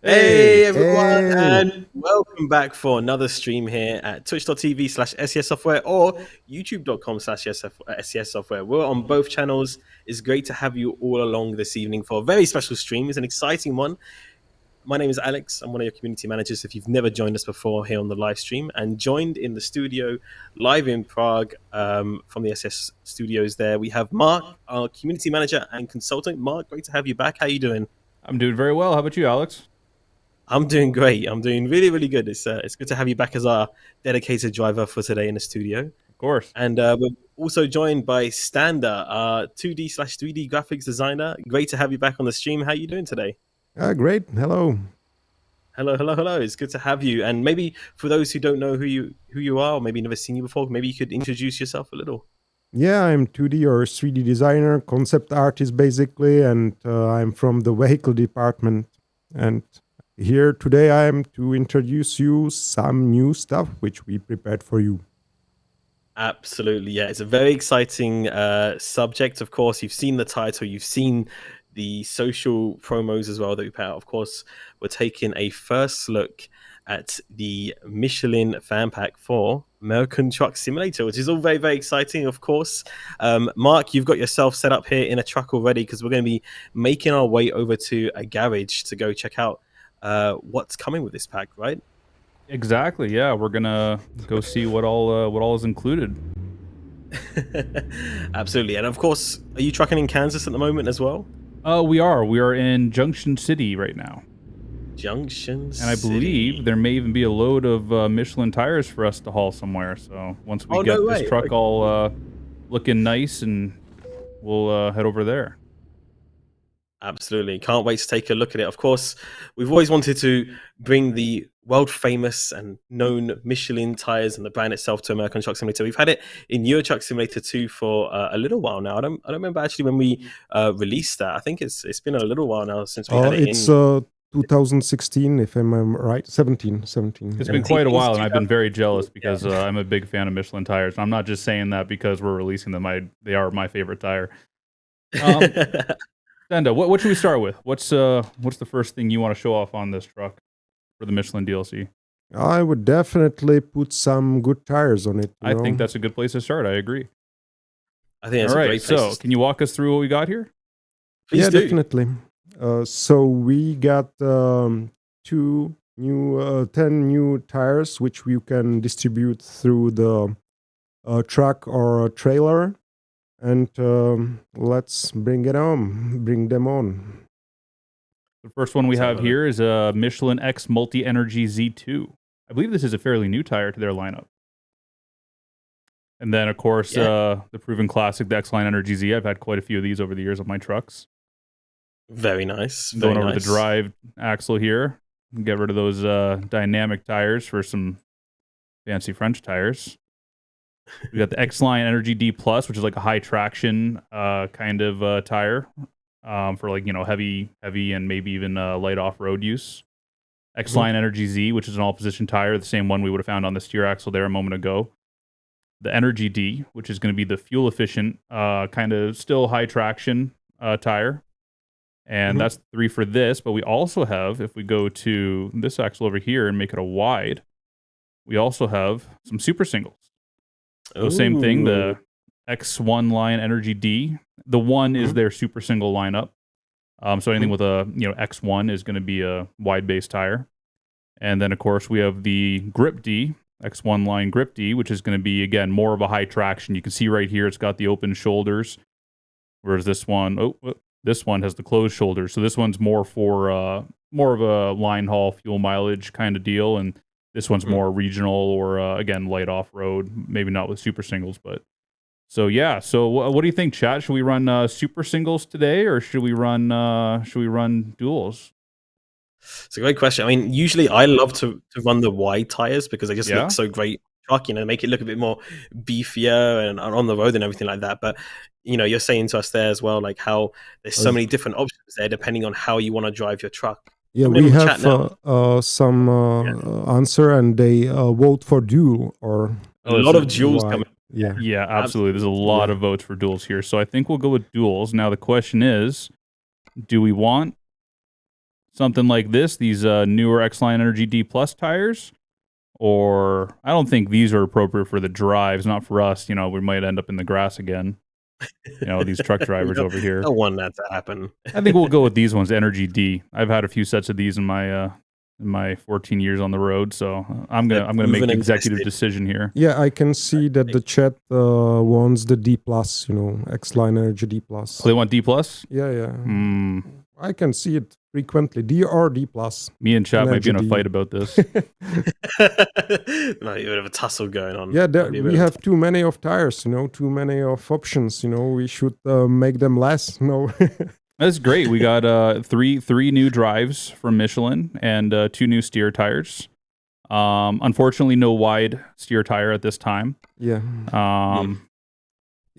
Hey Hey, everyone, hey. and welcome back for another stream here at twitch.tv/SCS Software or youtube.com/SCS Software. We're on both channels. It's great to have you all along this evening for a very special stream. It's an exciting one. My name is Alex. I'm one of your community managers if you've never joined us before here on the live stream, and joined in the studio live in Prague from the SS studios there. We have Mark, our community manager and consultant. Mark, great to have you back. How are you doing? I'm doing very well. How about you, Alex? I'm doing great. I'm doing really, really good. It's good to have you back as our dedicated driver for today in the studio. Of course. And we're also joined by Stander, our 2D/3D graphics designer. Great to have you back on the stream. How are you doing today? Great. Hello. Hello. It's good to have you. And maybe for those who don't know who you are, or maybe never seen you before, maybe you could introduce yourself a little. Yeah, I'm 2D or 3D designer, concept artist basically, and I'm from the vehicle department. And here today I am to introduce you some new stuff which we prepared for you. Absolutely, yeah. It's a very exciting subject. Of course, you've seen the title, you've seen the social promos as well that we put out. Of course, we're taking a first look at the Michelin Fan Pack for American Truck Simulator, which is all very, very exciting, of course. Mark, you've got yourself set up here in a truck already because we're going to be making our way over to a garage to go check out what's coming with this pack, right? Exactly. Yeah, we're gonna go see what all is included. Absolutely, and of course, are you trucking in Kansas at the moment as well? We are in Junction City right now, Junction and I believe there may even be a load of Michelin tires for us to haul somewhere. So once we get this truck all looking nice, and we'll head over there. Absolutely. Can't wait to take a look at it. Of course, we've always wanted to bring the world famous and known Michelin tires and the brand itself to American Truck Simulator. We've had it in Euro Truck Simulator 2 for a little while now. I don't remember actually when we released that. I think it's been a little while now since we had it it's in 2016, if I'm right. 17. It's been quite a while, and I've been very jealous because I'm a big fan of Michelin tires. And I'm not just saying that because we're releasing them. They are my favorite tire. Senda, what should we start with? What's the first thing you want to show off on this truck for the Michelin DLC? I would definitely put some good tires on it. I think that's a good place to start. I agree. I think that's a great place. So can you walk us through what we got here? Please do. Definitely. So we got 10 new tires, which we can distribute through the truck or trailer. And let's bring them on. The first one we have here is a Michelin X Multi-Energy Z2. I believe this is a fairly new tire to their lineup. And then, of course, the proven classic, the X-Line Energy Z. I've had quite a few of these over the years on my trucks. Very nice. Going over the drive axle here. Get rid of those dynamic tires for some fancy French tires. We got the X-Line Energy D Plus, which is like a high traction kind of tire for like, heavy and maybe even light off-road use. X-Line Energy Z, which is an all-position tire, the same one we would have found on the steer axle there a moment ago. The Energy D, which is going to be the fuel-efficient, kind of still high traction tire. And that's 3 for this, but we also have, if we go to this axle over here and make it a wide, we also have some super singles. So same thing, the X1 line Energy D. The 1 is their super single lineup. So anything with a X1 is going to be a wide base tire. And then of course we have the Grip D, X1 line Grip D, which is going to be again more of a high traction. You can see right here it's got the open shoulders, whereas this one has the closed shoulders. So this one's more for more of a line haul fuel mileage kind of deal, and this one's more regional or, again, light off-road, maybe not with super singles. But so, yeah. So what do you think, chat? Should we run super singles today, or should we run duels? It's a great question. I mean, usually I love to run the wide tires because they just look so great. Truck, make it look a bit more beefier and on the road and everything like that. But, you're saying to us there as well, like how there's so many different options there depending on how you want to drive your truck. Yeah, we have some answer, and they vote for duel or a lot of duels coming. Yeah, absolutely. There's a lot of votes for duels here, so I think we'll go with duels. Now the question is, do we want something like this, these newer X-Line Energy D Plus tires, or I don't think these are appropriate for the drives, not for us. We might end up in the grass again. These truck drivers over here. Don't want that to happen. I think we'll go with these ones, Energy D. I've had a few sets of these in my 14 years on the road, so I'm gonna make the executive decision here. Yeah, I can see that the chat wants the D plus, X-Line Energy D plus. Oh, they want D plus? Yeah. I can see it frequently. D or D plus. Me and chat might be in a fight about this. Might be a bit of a tussle going on. Yeah, we have too many of tires, too many of options. We should make them less. That's great. We got three new drives from Michelin and 2 new steer tires. Unfortunately, no wide steer tire at this time. Yeah.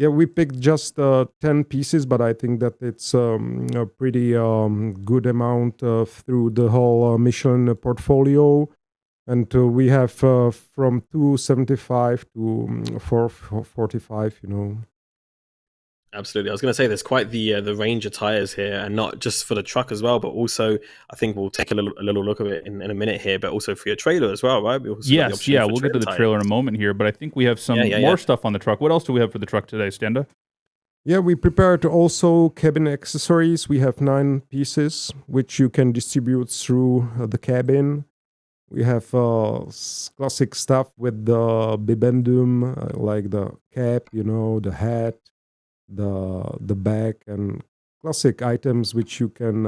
Yeah, we picked just 10 pieces, but I think that it's a pretty good amount through the whole Michelin portfolio. And we have from 275 to 445, Absolutely. I was going to say there's quite the range of tires here, and not just for the truck as well, but also I think we'll take a little look at it in a minute here, but also for your trailer as well, right? Yes, yeah, we'll get to the trailer in a moment here, but I think we have some more stuff on the truck. What else do we have for the truck today, Stenda? Yeah, we prepared also cabin accessories. We have 9 pieces, which you can distribute through the cabin. We have classic stuff with the bibendum, like the cap, the hat, the bag, and classic items which you can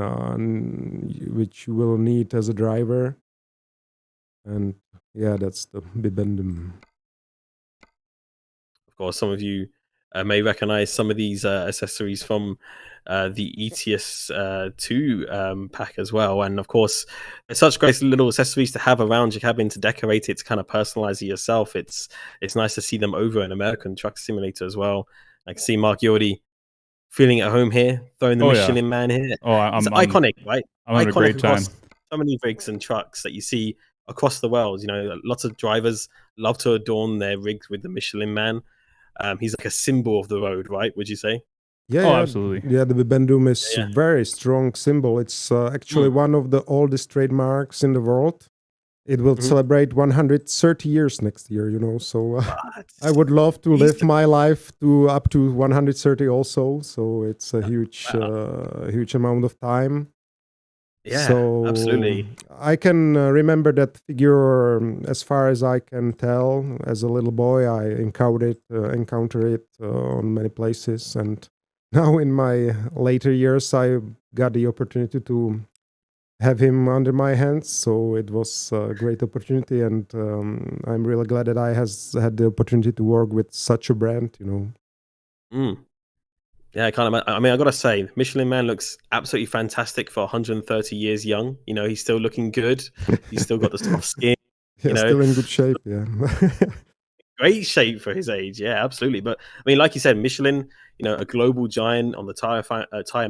which you will need as a driver. And yeah, that's the bibendum. Of course, some of you may recognize some of these accessories from the ETS 2 pack as well. And of course, they're such great little accessories to have around your cabin to decorate it, to kind of personalize it yourself. It's nice to see them over in American Truck Simulator as well. I can see Mark, you're already feeling at home here, throwing the Michelin Man here. I'm iconic, right? I'm having a great time. So many rigs and trucks that you see across the world. Lots of drivers love to adorn their rigs with the Michelin Man. He's like a symbol of the road, right? Would you say? Yeah, absolutely. Yeah, the bibendum is a very strong symbol. It's actually one of the oldest trademarks in the world. It will celebrate 130 years next year, so I would love to live my life to up to 130 also. So it's a huge amount of time. Yeah, so absolutely. I can remember that figure as far as I can tell. As a little boy, I encountered it on many places. And now in my later years, I got the opportunity to have him under my hands, so it was a great opportunity, and I'm really glad that I had the opportunity to work with such a brand. Yeah, I can't imagine. I mean, I gotta say, Michelin Man looks absolutely fantastic for 130 years young. He's still looking good. He's still got the soft skin. Still in good shape. Yeah. Great shape for his age. Yeah, absolutely. But I mean, like you said, Michelin, a global giant on the tire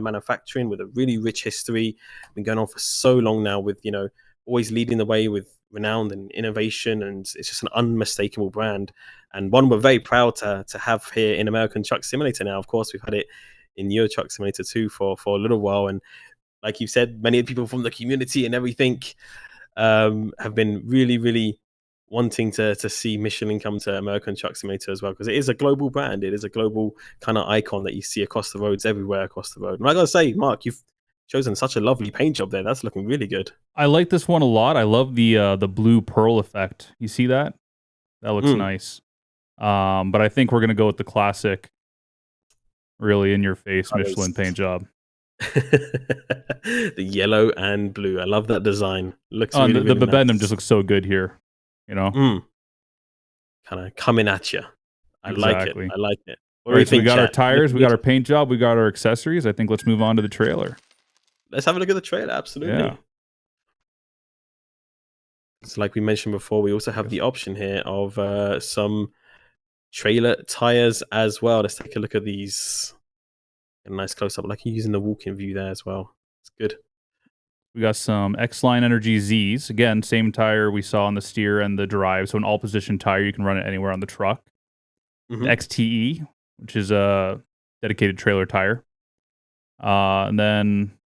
manufacturing with a really rich history, been going on for so long now, with always leading the way with renown and innovation, and it's just an unmistakable brand, and one we're very proud to have here in American Truck Simulator now. Of course, we've had it in Euro Truck Simulator 2 for a little while, and like you said, many people from the community and everything have been really wanting to see Michelin come to American Truck Simulator as well, because it is a global brand. It is a global kind of icon that you see across the roads everywhere across the road. And I gotta say, Mark, you've chosen such a lovely paint job there. That's looking really good. I like this one a lot. I love the blue pearl effect. You see that? That looks nice. But I think we're gonna go with the classic, really in your face Michelin paint job. The yellow and blue. I love that design. Looks really, the really bibendum nice. just looks so good here. Kind of coming at you. I like it. I like it. All right, so we got our tires, we got our paint job, we got our accessories. I think let's move on to the trailer. Let's have a look at the trailer. Absolutely. Yeah. It's like we mentioned before, we also have the option here of some trailer tires as well. Let's take a look at these. Get a nice close up, like you're using the walk-in view there as well. It's good. We got some X-Line Energy Zs. Again, same tire we saw on the steer and the drive. So an all-position tire, you can run it anywhere on the truck. XTE, which is a dedicated trailer tire. And then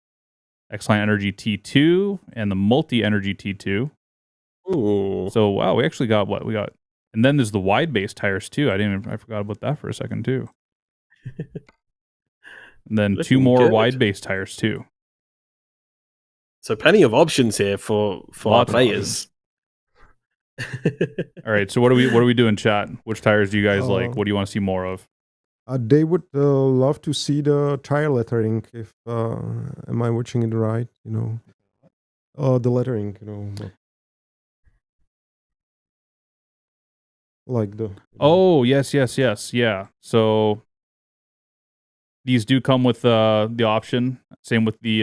X-Line Energy T2 and the Multi Energy T2. Ooh. So wow, we actually got what we got. And then there's the wide base tires too. I forgot about that for a second too. And then two Looking more good. wide base tires too. So plenty of options here for our Lots of players. All right, so what are we doing, chat? Which tires do you guys like? Uh, What do you want to see more of? They would love to see the tire lettering. If am I watching it right? The lettering. Like the. Oh, yes, yeah. So these do come with the option. Same with the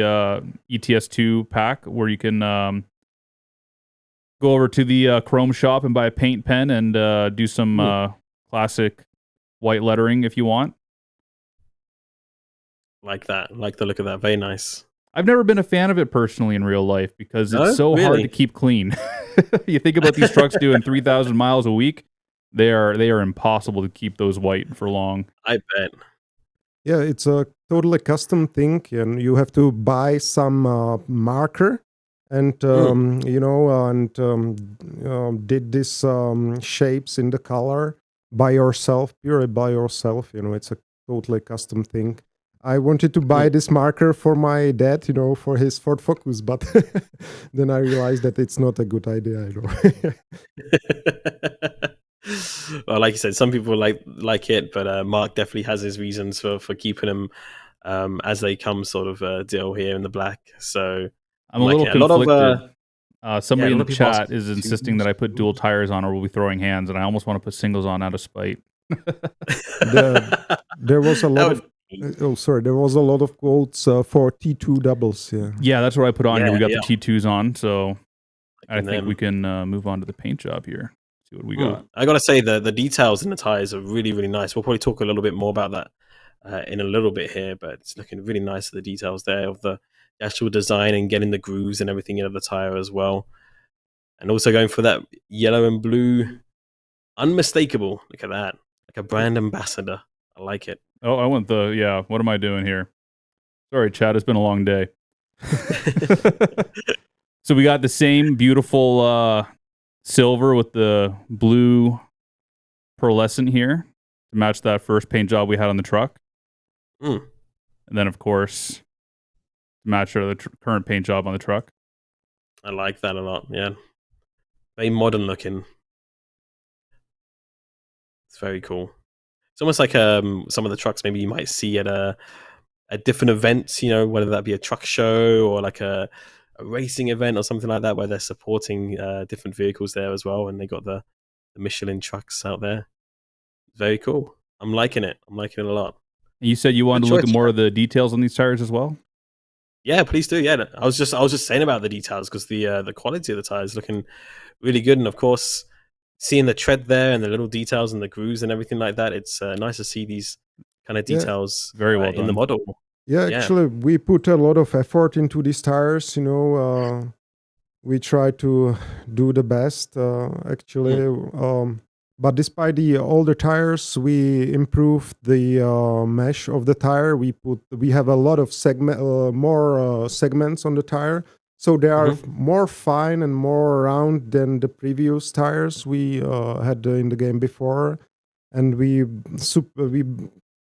ETS2 pack, where you can go over to the Chrome shop and buy a paint pen and do some classic white lettering if you want. Like that. Like the look of that. Very nice. I've never been a fan of it personally in real life because No? it's so hard Really? to keep clean. You think about these trucks doing 3,000 miles a week. They are impossible to keep those white for long. I bet. Yeah, it's a totally custom thing, and you have to buy some marker, and did this shapes in the color by yourself, purely by yourself. It's a totally custom thing. I wanted to buy this marker for my dad, for his Ford Focus, but then I realized that it's not a good idea. Well, like you said, some people like it, but Mark definitely has his reasons for keeping them as they come sort of deal here in the black. So I'm a little it. A lot conflicted. of Somebody a in lot the of people chat ask is to insisting that I put dual tires on or we'll be throwing hands, and I almost want to put singles on out of spite. There was a lot of. Oh, sorry. There was a lot of quotes for T2 doubles. Yeah. Yeah, that's what I put on here. We got Yeah. the T2s on, so I think them. we can move on to the paint job here. See what we got. I gotta say the details in the tires are really, really nice. We'll probably talk a little bit more about that in a little bit here, but it's looking really nice. The details there of the actual design and getting the grooves and everything into the tire as well, and also going for that yellow and blue, unmistakable. Look at that, like a brand ambassador. I like it. Oh, I went what am I doing here? Sorry, Chad, it's been a long day. So we got the same beautiful silver with the blue pearlescent here to match that first paint job we had on the truck. And then, of course, to match the current paint job on the truck. I like that a lot, yeah. Very modern looking. It's very cool. It's almost like some of the trucks maybe you might see at different events, whether that be a truck show or like a racing event or something like that, where they're supporting different vehicles there as well, and they got the Michelin trucks out there. Very cool. I'm liking it. I'm liking it a lot. You said you wanted to look at more of the details on these tires as well? Yeah, please do. Yeah, I was just saying about the details because the quality of the tires looking really good, and of course, seeing the tread there and the little details and the grooves and everything like that, it's nice to see these kind of details very well in the model. Yeah, actually, we put a lot of effort into these tires. We try to do the best, actually. But despite the older tires, we improved the mesh of the tire. We have a lot of more segments on the tire, so they are more fine and more round than the previous tires we had in the game before. And we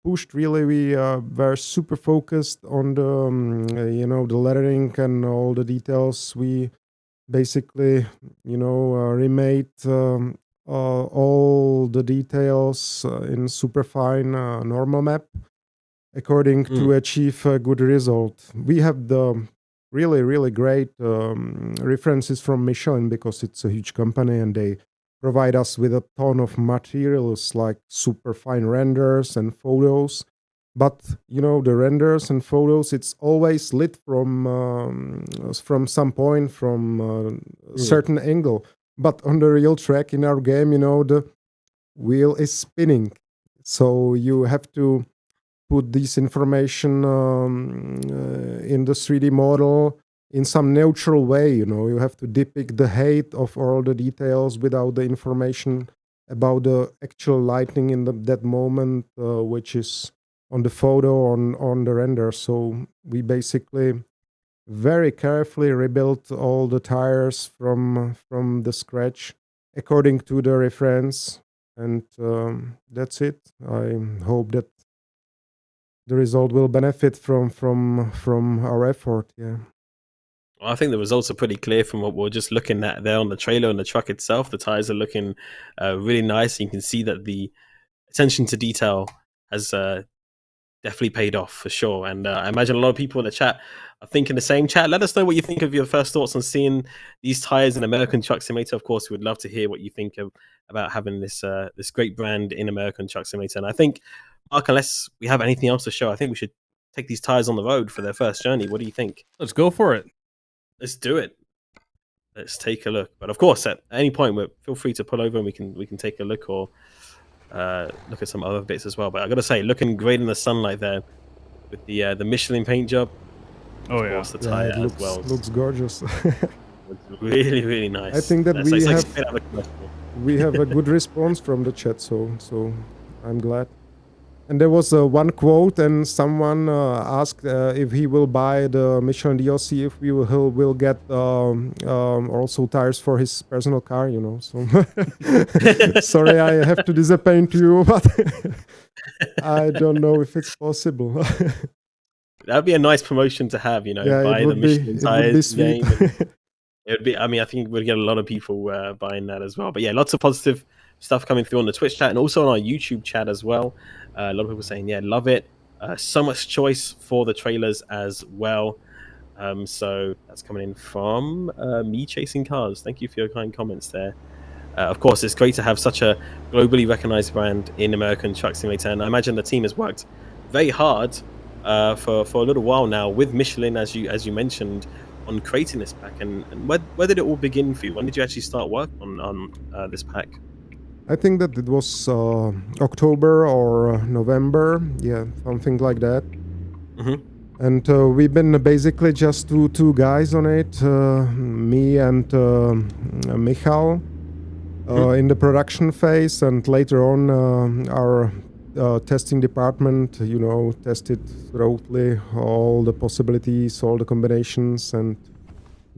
pushed really. We were super focused on the the lettering and all the details. We basically remade all the details in superfine normal map according to achieve a good result. We have the really great references from Michelin because it's a huge company and they provide us with a ton of materials like superfine renders and photos. But the renders and photos, it's always lit from some point, from a certain angle. But on the real track in our game, the wheel is spinning, so you have to put this information in the 3D model in some neutral way. You have to depict the height of all the details without the information about the actual lighting in that moment, which is on the photo on the render. So we basically very carefully rebuilt all the tires from the scratch according to the reference, and that's it. I hope that the result will benefit from our effort. Yeah. Well, I think the results are pretty clear from what we're just looking at there on the trailer and the truck itself. The tires are looking really nice. You can see that the attention to detail has definitely paid off for sure. And I imagine a lot of people in the chat are thinking the same. Chat, let us know what you think of your first thoughts on seeing these tires in American Truck Simulator. Of course, we would love to hear what you think about having this great brand in American Truck Simulator. And I think, Mark, unless we have anything else to show, I think we should take these tires on the road for their first journey. What do you think? Let's go for it. Let's do it. Let's take a look. But of course, at any point, feel free to pull over and we can take a look, or look at some other bits as well. But I gotta say, looking great in the sunlight there with the Michelin paint job. Oh Of yeah. course, the Yeah, tire it as well. looks gorgeous. Looks really, really nice. I think that That's we like have- straight out of a commercial. We have a good response from the chat, so I'm glad. And there was one quote, and someone asked if he will buy the Michelin DLC, if he will get also tires for his personal car, you know. So sorry, I have to disappoint you, but I don't know if it's possible. That'd be a nice promotion to have, you know, Yeah, buy it the would be Michelin tires sweet. game. It would be. I mean, I think we'd get a lot of people buying that as well. But yeah, lots of positive stuff coming through on the Twitch chat and also on our YouTube chat as well. A lot of people saying, yeah, love it. So much choice for the trailers as well. So that's coming in from Me Chasing Cars. Thank you for your kind comments there. Of course, it's great to have such a globally recognized brand in American Truck Simulator. And I imagine the team has worked very hard for a little while now with Michelin, as you mentioned, on creating this pack. And where did it all begin for you? When did you actually start work on this pack? I think that it was October or November, yeah, something like that. Mhm. And we've been basically just two guys on it, me and Michal, in the production phase, and later on our testing department, you know, tested thoroughly all the possibilities, all the combinations, and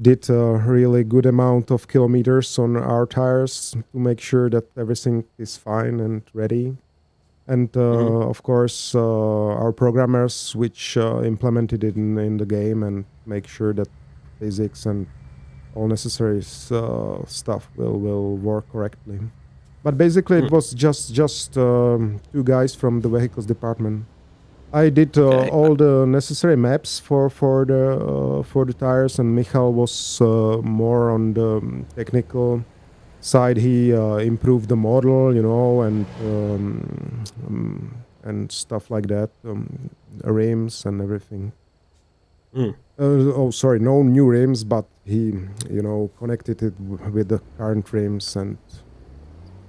did a really good amount of kilometers on our tires to make sure that everything is fine and ready. And of course, our programmers, which implemented it in the game and make sure that physics and all necessary stuff will work correctly. But basically, it was just two guys from the vehicles department. I did all the necessary maps for the tires, and Michal was more on the technical side. He improved the model, you know, and stuff like that, rims and everything. Oh, sorry, no new rims, but he, you know, connected it with the current rims and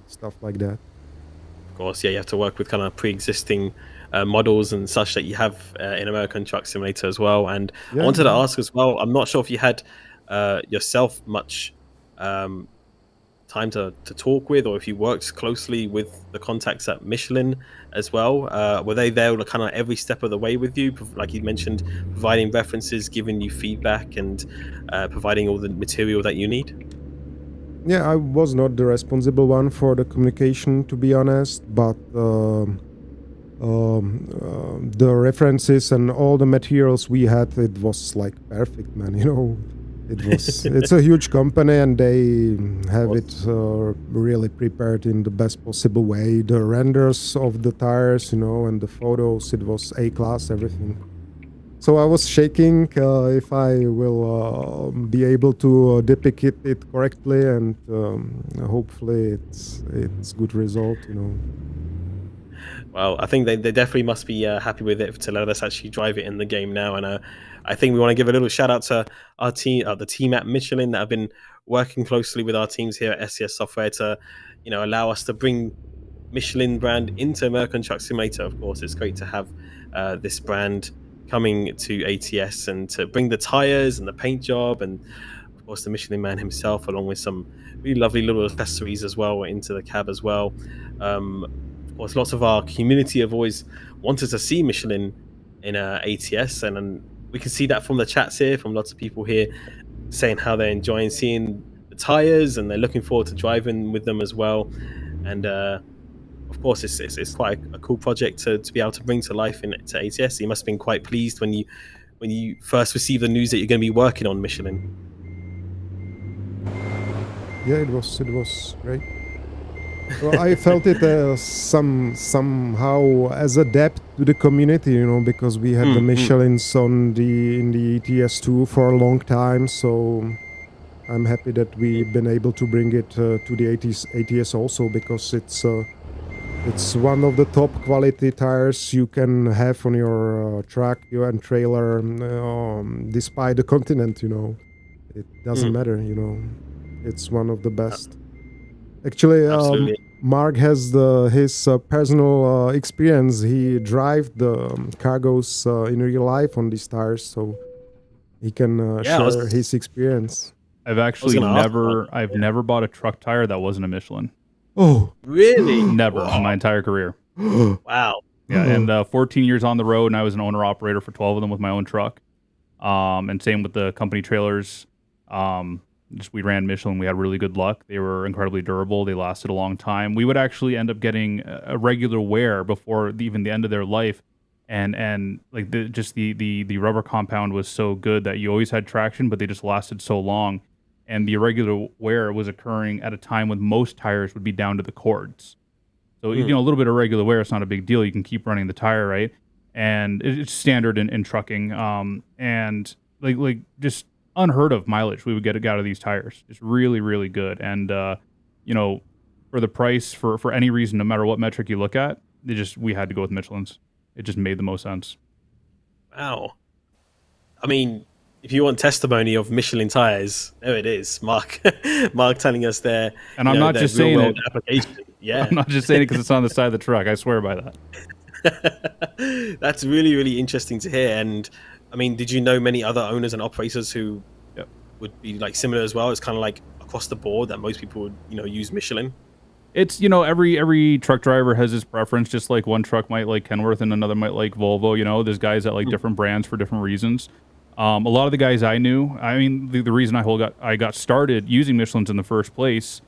stuff like that. Of course, yeah, you have to work with kind of pre-existing models and such that you have in American Truck Simulator as well. And I wanted to ask as well, I'm not sure if you had yourself much time to talk with, or if you worked closely with the contacts at Michelin as well. Were they there kind of every step of the way with you, like you mentioned, providing references, giving you feedback, and providing all the material that you need? Yeah, I was not the responsible one for the communication, to be honest, but the references and all the materials we had, it was like perfect, man, you know. It was. It's a huge company, and they have it really prepared in the best possible way. The renders of the tires, you know, and the photos, it was A-class, everything. So I was shaking if I will be able to depict it correctly, and hopefully it's good result, you know. Well, I think they definitely must be happy with it to let us actually drive it in the game now. And I think we want to give a little shout out to our team, the team at Michelin that have been working closely with our teams here at SCS Software to, you know, allow us to bring Michelin brand into American Truck Simulator. Of course, it's great to have this brand coming to ATS and to bring the tires and the paint job and, of course, the Michelin man himself, along with some really lovely little accessories as well into the cab as well. Of course, lots of our community have always wanted to see Michelin in ATS, and we can see that from the chats here, from lots of people here saying how they're enjoying seeing the tires and they're looking forward to driving with them as well. And of course, it's quite a cool project to be able to bring to life to ATS. You must have been quite pleased when you first received the news that you're going to be working on Michelin. Yeah, it was great. Well, I felt it somehow as a debt to the community, you know, because we had the Michelins in the ETS2 for a long time. So I'm happy that we've been able to bring it to the ATS also, because it's one of the top quality tires you can have on your truck and trailer, despite the continent. You know, it doesn't matter. You know, it's one of the best. Actually, Mark has his personal experience. He drives the cargos in real life on these tires, so he can share his experience. I've actually never bought a truck tire that wasn't a Michelin. Oh, really? Never in my entire career. Wow. Yeah, and 14 years on the road, and I was an owner operator for 12 of them with my own truck. And same with the company trailers. We ran Michelin. We had really good luck. They were incredibly durable. They lasted a long time. We would actually end up getting a regular wear before even the end of their life, and like the rubber compound was so good that you always had traction, but they just lasted so long. And the irregular wear was occurring at a time when most tires would be down to the cords. So you know, a little bit of regular wear, it's not a big deal. You can keep running the tire, right? And it's standard in trucking. And like just unheard of mileage we would get out of these tires. It's really, really good. And you know, for the price, for any reason, no matter what metric you look at, we had to go with Michelin's. It just made the most sense. Wow. I mean, if you want testimony of Michelin tires, there it is. Mark telling us there. And I'm not just saying it. Application. Yeah. I'm not just saying it because it's on the side of the truck. I swear by that. That's really, really interesting to hear. And I mean, did you know many other owners and operators who would be like similar as well? It's kind of like across the board that most people would, you know, use Michelin. It's, you know, every truck driver has his preference, just like one truck might like Kenworth and another might like Volvo. You know, there's guys that like different brands for different reasons. A lot of the guys I knew, I mean, the reason I got started using Michelin's in the first place,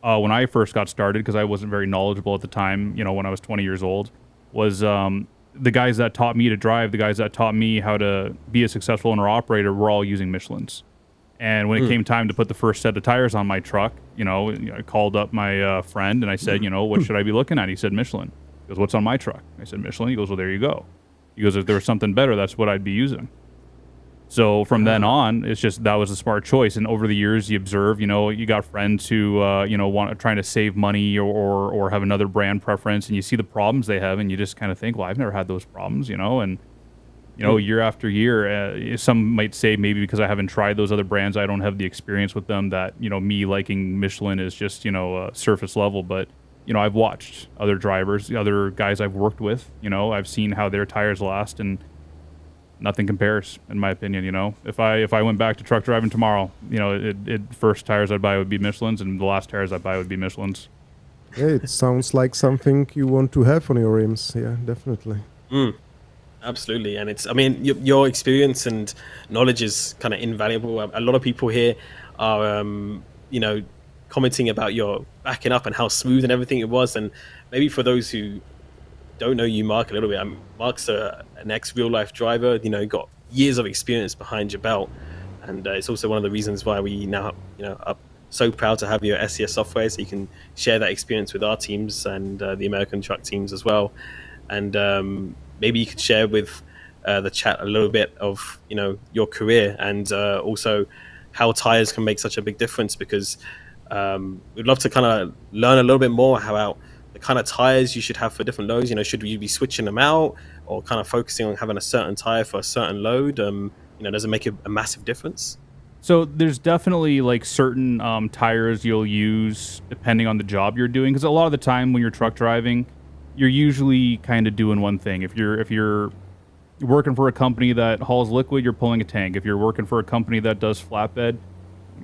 when I first got started, because I wasn't very knowledgeable at the time, you know, when I was 20 years old, was the guys that taught me to drive, the guys that taught me how to be a successful owner-operator were all using Michelin's. And when it came time to put the first set of tires on my truck, you know, I called up my friend and I said, you know, what should I be looking at? He said, Michelin. He goes, what's on my truck? I said, Michelin. He goes, well, there you go. He goes, if there was something better, that's what I'd be using. So from then on, it's just that was a smart choice. And over the years, you observe, you know, you got friends who, you know, trying to save money or have another brand preference, and you see the problems they have, and you just kind of think, well, I've never had those problems, you know, and you know, year after year, some might say maybe because I haven't tried those other brands, I don't have the experience with them, that, you know, me liking Michelin is just, you know, surface level. But, you know, I've watched other drivers, the other guys I've worked with, you know, I've seen how their tires last, and nothing compares, in my opinion. You know, if I went back to truck driving tomorrow, you know, first tires I'd buy would be Michelin's, and the last tires I'd buy would be Michelin's. Yeah, it sounds like something you want to have on your rims. Yeah, definitely. Absolutely. And it's, I mean, your experience and knowledge is kind of invaluable. A lot of people here are, you know, commenting about your backing up and how smooth and everything it was. And maybe for those who don't know you, Mark, a little bit, Mark's an ex-real life driver, you know, got years of experience behind your belt. And it's also one of the reasons why we now, you know, are so proud to have your SCS software, so you can share that experience with our teams and the American truck teams as well. And maybe you could share with the chat a little bit of, you know, your career and also how tires can make such a big difference, because we'd love to kind of learn a little bit more about the kind of tires you should have for different loads. You know, should you be switching them out or kind of focusing on having a certain tire for a certain load? You know, does it make a massive difference? So there's definitely like certain tires you'll use depending on the job you're doing, because a lot of the time when you're truck driving, you're usually kind of doing one thing. If you're working for a company that hauls liquid, you're pulling a tank. If you're working for a company that does flatbed,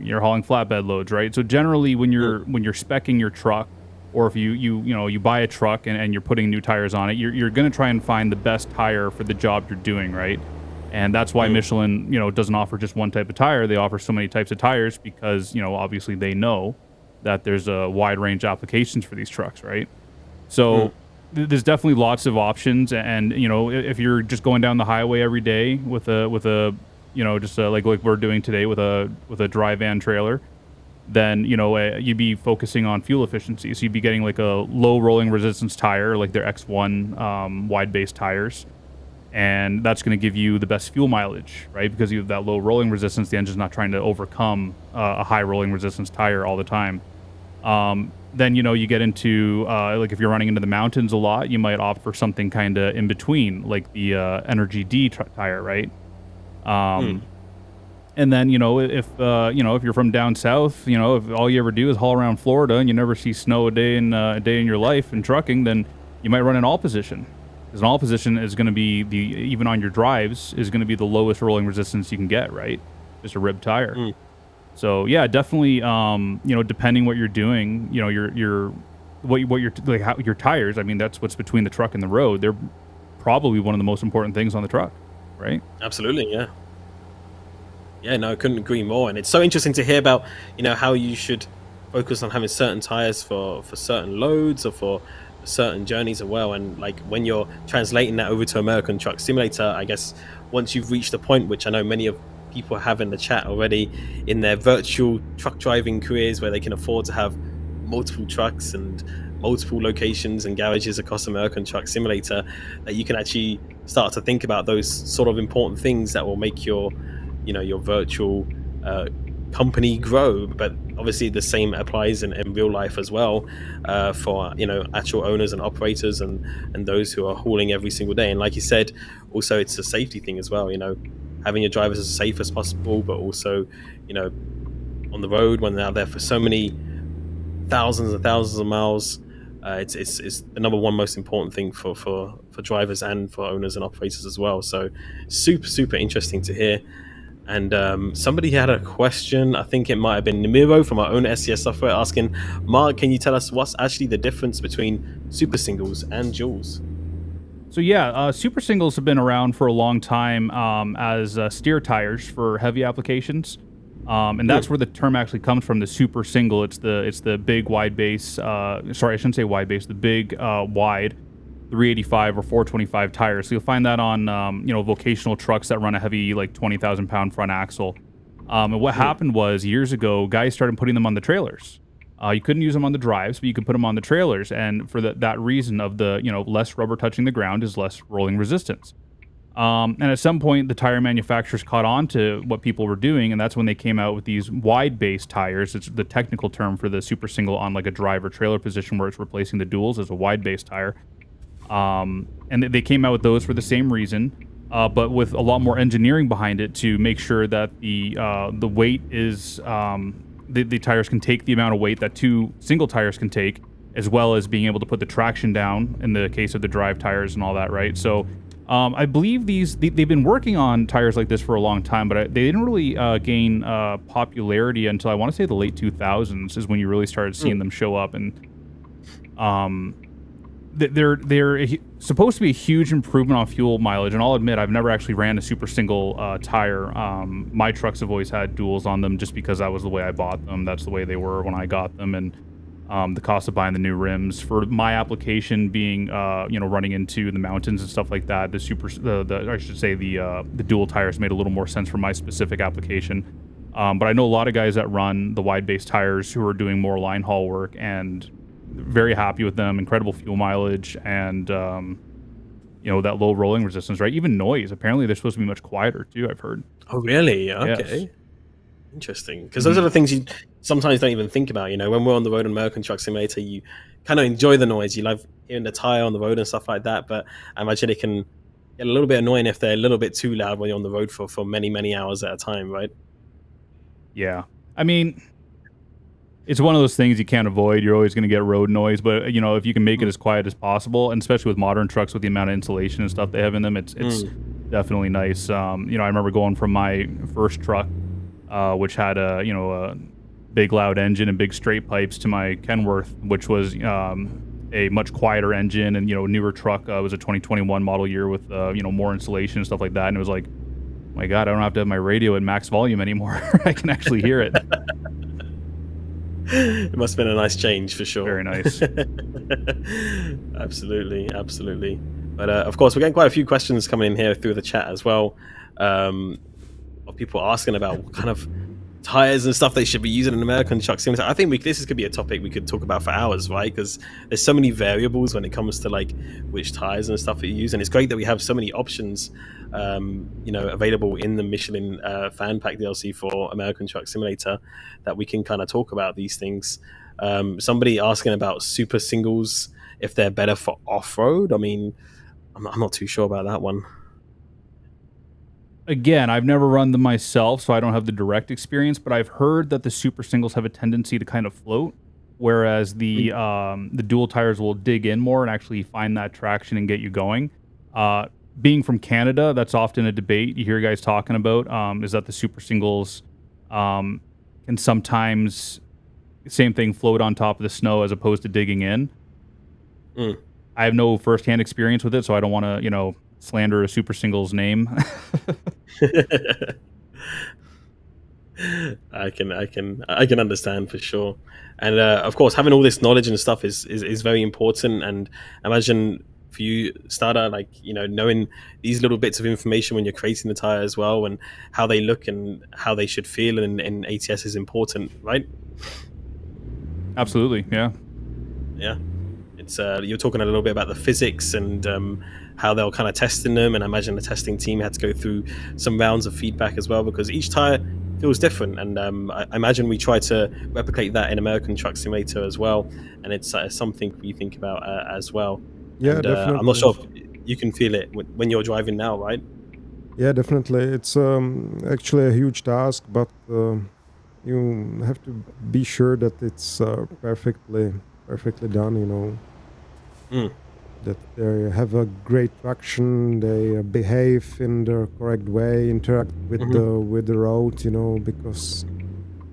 you're hauling flatbed loads, right? So generally when you're speccing your truck, or if you buy a truck and you're putting new tires on it, you're going to try and find the best tire for the job you're doing, right? And that's why Michelin, doesn't offer just one type of tire. They offer so many types of tires because, obviously they know that there's a wide range of applications for these trucks, right? So there's definitely lots of options. And, if you're just going down the highway every day with a like we're doing today with a dry van trailer, then, you'd be focusing on fuel efficiency. So you'd be getting like a low rolling resistance tire, like their X1 wide base tires. And that's going to give you the best fuel mileage, right? Because you have that low rolling resistance. The engine's not trying to overcome a high rolling resistance tire all the time. Then, you get into, like if you're running into the mountains a lot, you might opt for something kind of in between, like the Energy D tire, right? And then, if you're from down south, if all you ever do is haul around Florida and you never see snow a day in your life in trucking, then you might run an all position. Because an all position is going to be even on your drives, is going to be the lowest rolling resistance you can get, right? Just a rib tire. So yeah, definitely, depending what you're doing, your tires, I mean, that's what's between the truck and the road. They're probably one of the most important things on the truck, right? Absolutely, yeah. Yeah, no, I couldn't agree more. And it's so interesting to hear about, how you should focus on having certain tires for certain loads or for certain journeys as well. And like when you're translating that over to American Truck Simulator, I guess once you've reached a point, which I know many of people have in the chat already, in their virtual truck driving careers where they can afford to have multiple trucks and multiple locations and garages across American Truck Simulator, that you can actually start to think about those sort of important things that will make your virtual company grow. But obviously the same applies in real life as well, for actual owners and operators and those who are hauling every single day. And like you said, also it's a safety thing as well, having your drivers as safe as possible, but also on the road when they're out there for so many thousands and thousands of miles, it's the number one most important thing for drivers and for owners and operators as well. So super interesting to hear. And somebody had a question, I think it might have been Namiro from our own SCS Software, asking, Mark, can you tell us what's actually the difference between super singles and duals? So yeah, super singles have been around for a long time as steer tires for heavy applications, and that's where the term actually comes from. The super single, it's the big wide base. Sorry, I shouldn't say wide base. The big wide 385 or 425 tires. So you'll find that on vocational trucks that run a heavy, like 20,000 pound front axle. And what happened was, years ago, guys started putting them on the trailers. You couldn't use them on the drives, but you could put them on the trailers. And for that reason of the less rubber touching the ground is less rolling resistance. And at some point, the tire manufacturers caught on to what people were doing, and that's when they came out with these wide base tires. It's the technical term for the super single on like a drive or trailer position, where it's replacing the duals as a wide base tire. And they came out with those for the same reason, but with a lot more engineering behind it to make sure that the weight is the tires can take the amount of weight that two single tires can take, as well as being able to put the traction down in the case of the drive tires and all that, right? So I believe they've been working on tires like this for a long time, but they didn't really gain popularity until I want to say the late 2000s is when you really started seeing them show up. And they're supposed to be a huge improvement on fuel mileage, and I'll admit I've never actually ran a super single tire. My trucks have always had duals on them just because that was the way I bought them. That's the way they were when I got them, and the cost of buying the new rims for my application being running into the mountains and stuff like that, the dual tires made a little more sense for my specific application. But I know a lot of guys that run the wide base tires who are doing more line haul work, and very happy with them. Incredible fuel mileage, and that low rolling resistance, right? Even noise. Apparently they're supposed to be much quieter too, I've heard. Oh really? Okay. Yes. Interesting, because those are the things you sometimes don't even think about. When we're on the road in American Truck Simulator, you kind of enjoy the noise. You love hearing the tire on the road and stuff like that, but I imagine it can get a little bit annoying if they're a little bit too loud when you're on the road for many hours at a time, right? Yeah, I mean, it's one of those things you can't avoid. You're always going to get road noise, but if you can make it as quiet as possible, and especially with modern trucks with the amount of insulation and stuff they have in them, it's definitely nice. I remember going from my first truck, which had a big loud engine and big straight pipes, to my Kenworth, which was a much quieter engine, and newer truck. Was a 2021 model year with more insulation and stuff like that, and it was like My God, I don't have to have my radio at max volume anymore. I can actually hear it. It must have been a nice change for sure. Very nice. Absolutely, absolutely. But of course, we're getting quite a few questions coming in here through the chat as well. Of people asking about what kind of tires and stuff they should be using in American Truck Simulator. I think this could be a topic we could talk about for hours, right? Because there's so many variables when it comes to like which tires and stuff that you use, and it's great that we have so many options, available in the Michelin Fan Pack DLC for American Truck Simulator that we can kind of talk about these things. Somebody asking about super singles, if they're better for off-road. I mean, I'm not too sure about that one. Again, I've never run them myself, so I don't have the direct experience, but I've heard that the super singles have a tendency to kind of float, whereas the dual tires will dig in more and actually find that traction and get you going. Being from Canada, that's often a debate you hear guys talking about, is that the super singles can sometimes, same thing, float on top of the snow as opposed to digging in. I have no firsthand experience with it, so I don't want to, slander a super singles name. I can understand for sure, and of course having all this knowledge and stuff is very important. And imagine for you, starter, like knowing these little bits of information when you're creating the tire as well, and how they look and how they should feel in ATS is important, right? Absolutely, yeah. It's you're talking a little bit about the physics and how they're kind of testing them, and I imagine the testing team had to go through some rounds of feedback as well, because each tire feels different, and I imagine we try to replicate that in American Truck Simulator as well, and it's something we think about as well. Yeah, and, definitely. I'm not sure if you can feel it when you're driving now, right? Yeah, definitely. It's actually a huge task, but you have to be sure that it's perfectly done. That they have a great traction, they behave in the correct way, interact with the road, because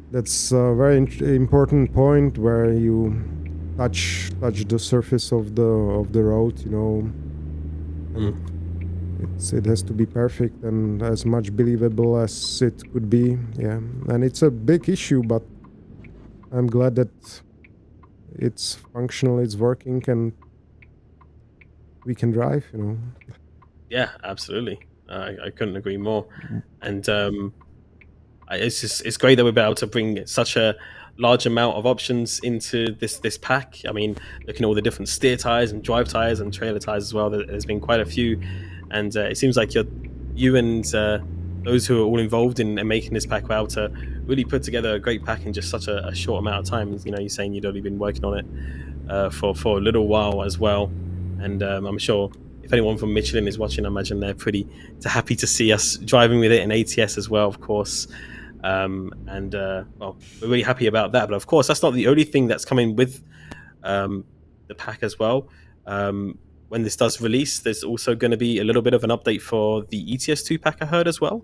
that's a very important point where you touch the surface of the road, and it has to be perfect and as much believable as it could be. Yeah, and it's a big issue, but I'm glad that it's functional, it's working, and we can drive. Yeah, absolutely. I couldn't agree more. And it's great that we're able to bring such a large amount of options into this pack. I mean, looking at all the different steer tires and drive tires and trailer tires as well, there's been quite a few, and it seems like you and those who are all involved in making this pack were able to really put together a great pack in just such a short amount of time. You're saying you'd only been working on it for a little while as well, and I'm sure if anyone from Michelin is watching, I imagine they're pretty happy to see us driving with it in ATS as well, of course. Well, we're really happy about that. But of course, that's not the only thing that's coming with the pack as well. When this does release, there's also going to be a little bit of an update for the ETS2 pack, I heard as well.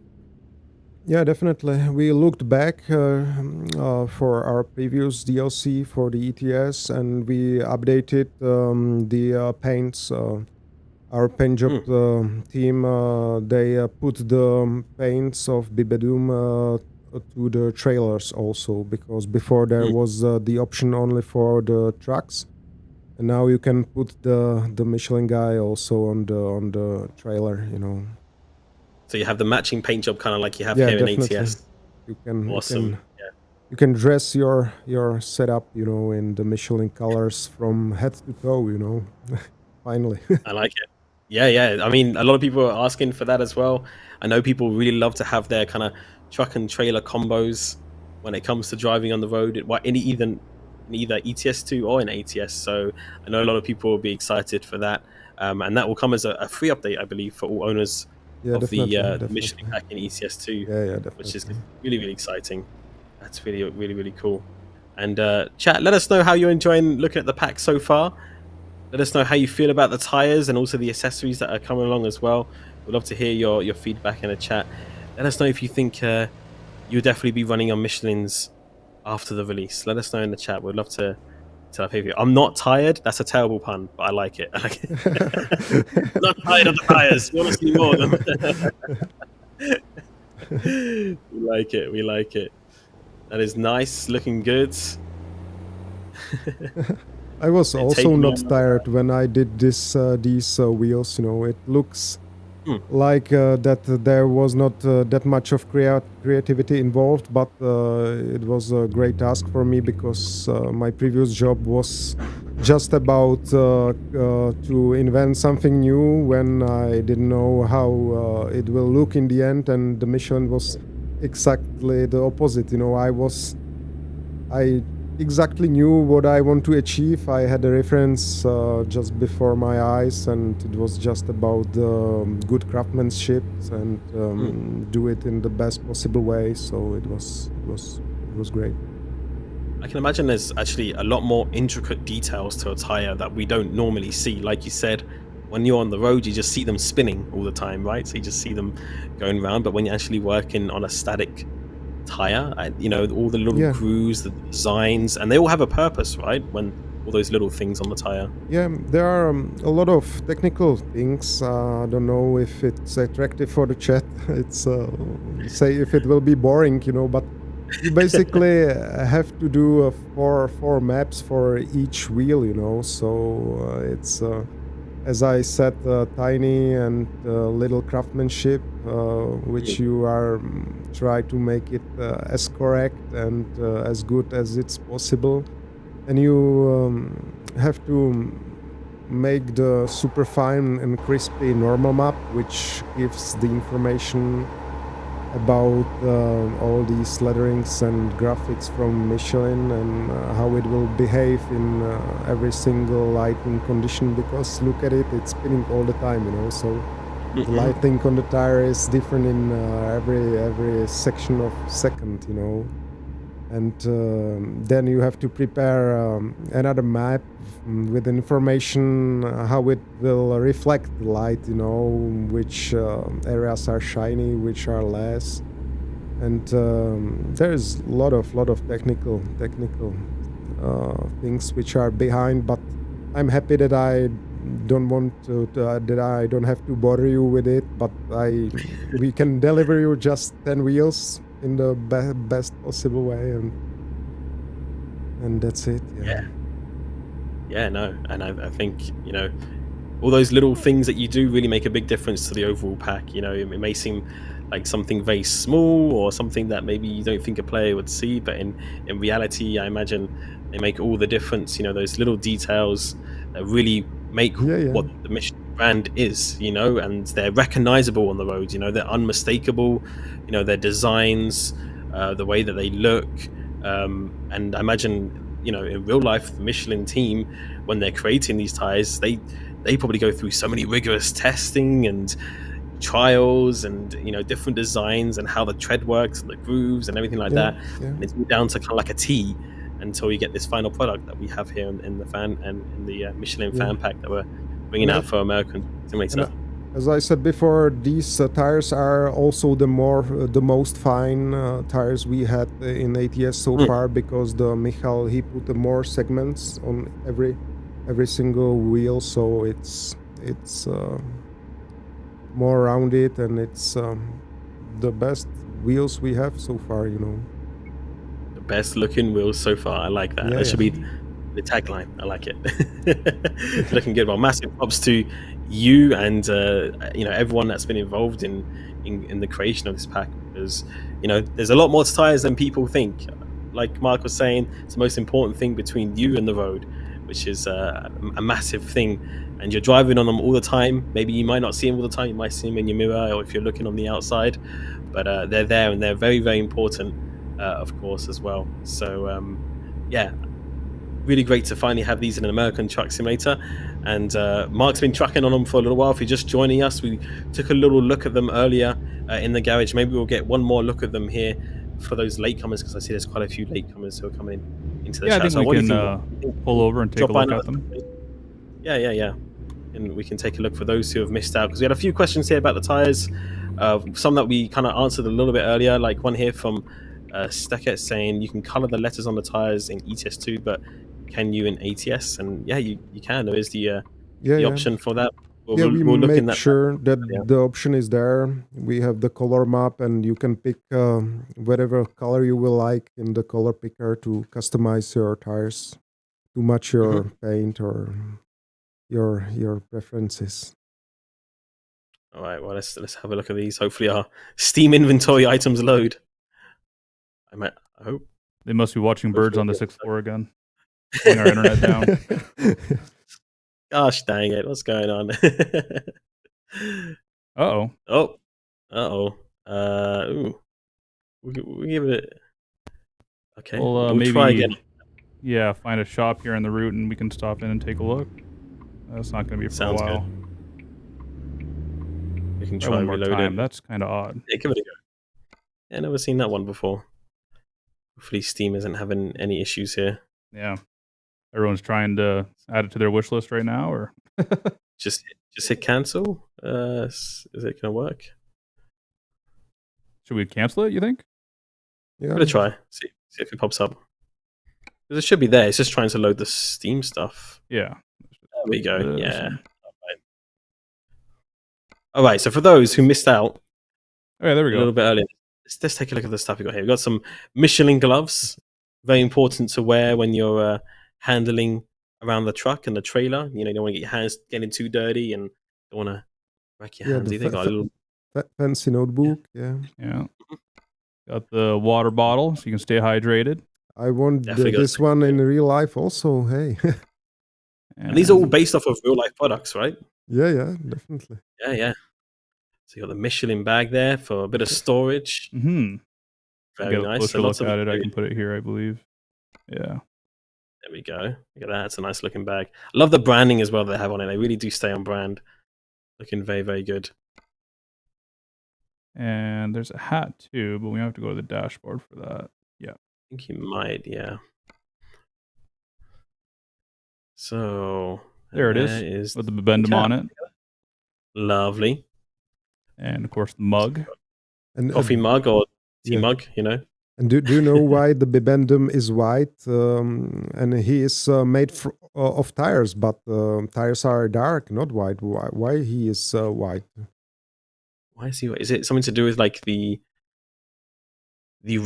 Yeah, definitely. We looked back for our previous DLC for the ETS, and we updated the paints. Our paint job team, they put the paints of Bibedum to the trailers also, because before there was the option only for the trucks, and now you can put the Michelin guy also on the trailer. So you have the matching paint job, kind of like you have Yeah, here definitely. in ATS. You can Awesome. you can dress your setup, in the Michelin colors from head to toe. Finally. I like it. Yeah. I mean, a lot of people are asking for that as well. I know people really love to have their kind of truck and trailer combos when it comes to driving on the road, in either ETS2 or in ATS. So I know a lot of people will be excited for that, and that will come as a free update, I believe, for all owners of the Michelin pack in ETS2. Yeah, definitely. Which is really, really exciting. That's really, really, really cool. And chat, let us know how you're enjoying looking at the pack so far. Let us know how you feel about the tires and also the accessories that are coming along as well. We'd love to hear your feedback in the chat. Let us know if you think you'll definitely be running on Michelin's after the release. Let us know in the chat. We'd love to have you. I'm not tired. That's a terrible pun, but I like it. Not tired of the tires. You want to see more of them. We like it. We like it. That is nice. Looking good. I was And also taking not out. tired when I did these wheels. You know, it looks Hmm. like that there was not that much of creativity involved, but it was a great task for me because my previous job was just about to invent something new when I didn't know how it will look in the end, and the mission was exactly the opposite. You know, I exactly knew what I want to achieve. I had a reference just before my eyes, and it was just about good craftsmanship and do it in the best possible way. So it was great. I can imagine there's actually a lot more intricate details to a tire that we don't normally see. Like you said, when you're on the road, you just see them spinning all the time, right? So you just see them going around. But when you're actually working on a static tire, you know, all the little Yeah. grooves, the designs, and they all have a purpose, right? When all those little things on the tire. Yeah, there are a lot of technical things. I don't know if it's attractive for the chat. It's say if it will be boring, you know, but you basically have to do four maps for each wheel, you know. So it's as I said, tiny and little craftsmanship, which you are try to make it as correct and as good as it's possible, and you have to make the super fine and crispy normal map, which gives the information about all these letterings and graphics from Michelin and how it will behave in every single lighting condition, because look at it, it's spinning all the time, you know, so the lighting on the tire is different in every section of second, you know. And then you have to prepare another map with information how it will reflect the light, you know, which areas are shiny, which are less. And there's a lot of technical things which are behind, but I'm happy that I don't want to that I don't have to bother you with it, but we can deliver you just 10 wheels in the best possible way, and that's it. Yeah, no, and I think, you know, all those little things that you do really make a big difference to the overall pack. You know, it may seem like something very small or something that maybe you don't think a player would see, but in reality, I imagine they make all the difference. You know, those little details that really make Yeah. what the Michelin brand is, you know, and they're recognizable on the road. You know, they're unmistakable. You know, their designs, the way that they look, and I imagine, you know, in real life, the Michelin team, when they're creating these tires, they probably go through so many rigorous testing and trials and, you know, different designs and how the tread works and the grooves and everything like that. And it's all down to kind of like a T until you get this final product that we have here in the fan and in the Michelin Fan Pack that we're bringing out for American Simulator. As I said before, these tires are also the most fine tires we had in ATS so far, because the Michal, he put the more segments on every single wheel, so it's more rounded, and it's the best wheels we have so far, you know. The best looking wheels so far. I like that. That should be the tagline. I like it. Looking good. Well, massive props to you and you know, everyone that's been involved in the creation of this pack, because, you know, there's a lot more to tires than people think. Like Mark was saying, it's the most important thing between you and the road, which is a massive thing. And you're driving on them all the time. Maybe you might not see them all the time. You might see them in your mirror, or if you're looking on the outside. But they're there, and they're very, very important, of course, as well. So yeah, really great to finally have these in an American truck simulator. And Mark's been trucking on them for a little while. If you're just joining us, we took a little look at them earlier in the garage. Maybe we'll get one more look at them here for those latecomers, because I see there's quite a few latecomers who are coming into the chat. I think we can pull over and take a look at them. Yeah. And we can take a look for those who have missed out, because we had a few questions here about the tires. Some that we kind of answered a little bit earlier, like one here from Stekket saying you can color the letters on the tires in ETS2, but can you in ATS? And yeah, you can. There is the option for that. we we'll look in make that. sure that Yeah. the option is there. We have the color map, and you can pick whatever color you will like in the color picker to customize your tires to match your paint or your preferences. All right. Well, let's have a look at these. Hopefully, our Steam inventory items load. I hope. They must be watching birds Hopefully on the it'll be 6th floor again. Pulling our internet down. Gosh dang it! What's going on? Uh-oh. Oh, ooh. We'll give it. Okay, Well, we'll try maybe, again. yeah, find a shop here on the route and we can stop in and take a look. That's not going to be for Sounds a while. good. We can Try try one more reload time. it. That's kind of odd. Yeah, give it a go. Yeah, never seen that one before. Hopefully, Steam isn't having any issues here. Yeah. Everyone's trying to add it to their wish list right now, or Just hit cancel. Is it gonna work? should we cancel it, you think? Yeah. I'm gonna try. See if it pops up. Because it should be there. It's just trying to load the Steam stuff. Yeah. There we go. This Yeah. one. All right. So for those who missed out Okay, there we a little go. bit earlier, let's take a look at the stuff we got here. We've got some Michelin gloves. Very important to wear when you're handling around the truck and the trailer. You know, you don't want to get your hands getting too dirty and don't want to wreck your Yeah, hands the either. Got a little fancy notebook. Yeah. Yeah. Got the water bottle so you can stay hydrated. I want Definitely got this the- one in real life also. Hey. And these are all based off of real life products, right? yeah, definitely. Yeah. So you got the Michelin bag there for a bit of storage. Mm-hmm. Very Get a nice. closer So lots look of at it. I can put it here, I believe. Yeah. There we go. Look at that. It's a nice looking bag. I love the branding as well they have on it. They really do stay on brand. Looking very, very good. And there's a hat too, but we have to go to the dashboard for that. I think you might, yeah. So There it is, with the bibendum on it. Lovely. And of course the mug. And Coffee mug or tea yeah. mug, you know. And do you know why the bibendum is white? And he is made of tires, but tires are dark, not white. Why he is white? Why is he? Is it something to do with like the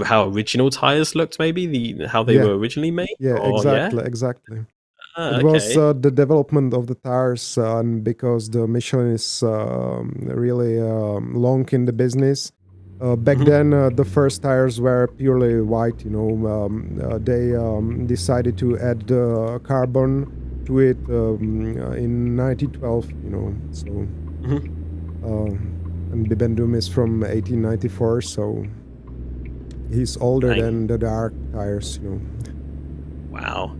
how original tires looked? Maybe how they Yeah. were originally made. Yeah, Or, exactly. Ah, It was okay. the development of the tires, and because the Michelin is really long in the business. Back then, the first tires were purely white. You know, they decided to add carbon to it in 1912. You know, so and bibendum is from 1894, so he's older Dang. than the dark tires. You know. Wow.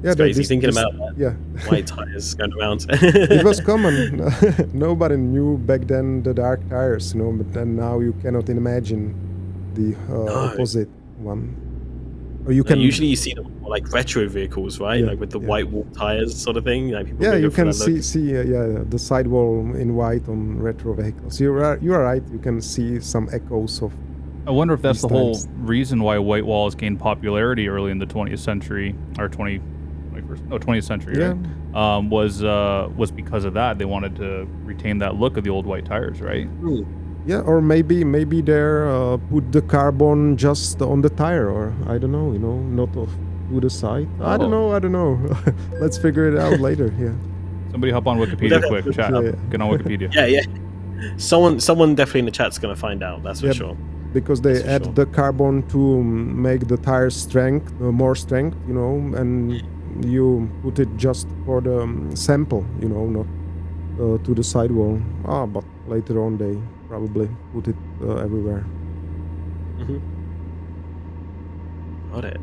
Yeah, It's crazy thinking about that. Yeah, White tires going around. it was common. Nobody knew back then the dark tires, you know. But then now you cannot imagine the opposite one. Or you can usually you see them for like retro vehicles, right? Yeah, Like with the yeah. white wall tires, sort of thing. Like people yeah, go you for can that look. see the sidewall in white on retro vehicles. You are right. You can see some echoes of. I wonder if that's These the whole times. reason why white walls gained popularity early in the 20th century, or 20th century, Yeah. right? Was because of that. They wanted to retain that look of the old white tires, right? Yeah, or maybe they put the carbon just on the tire, or I don't know, you know, not to the side. I don't know. Let's figure it out later. Yeah. Somebody hop on Wikipedia We'll quick, chat. Yeah. Get on Wikipedia. Yeah. Someone definitely in the chat's gonna find out. That's for Yep. sure. Because they That's for add sure. the carbon to make the tire strength, more strength, you know, and you put it just for the sample, you know, not to the sidewall. But later on they probably put it everywhere. Got it.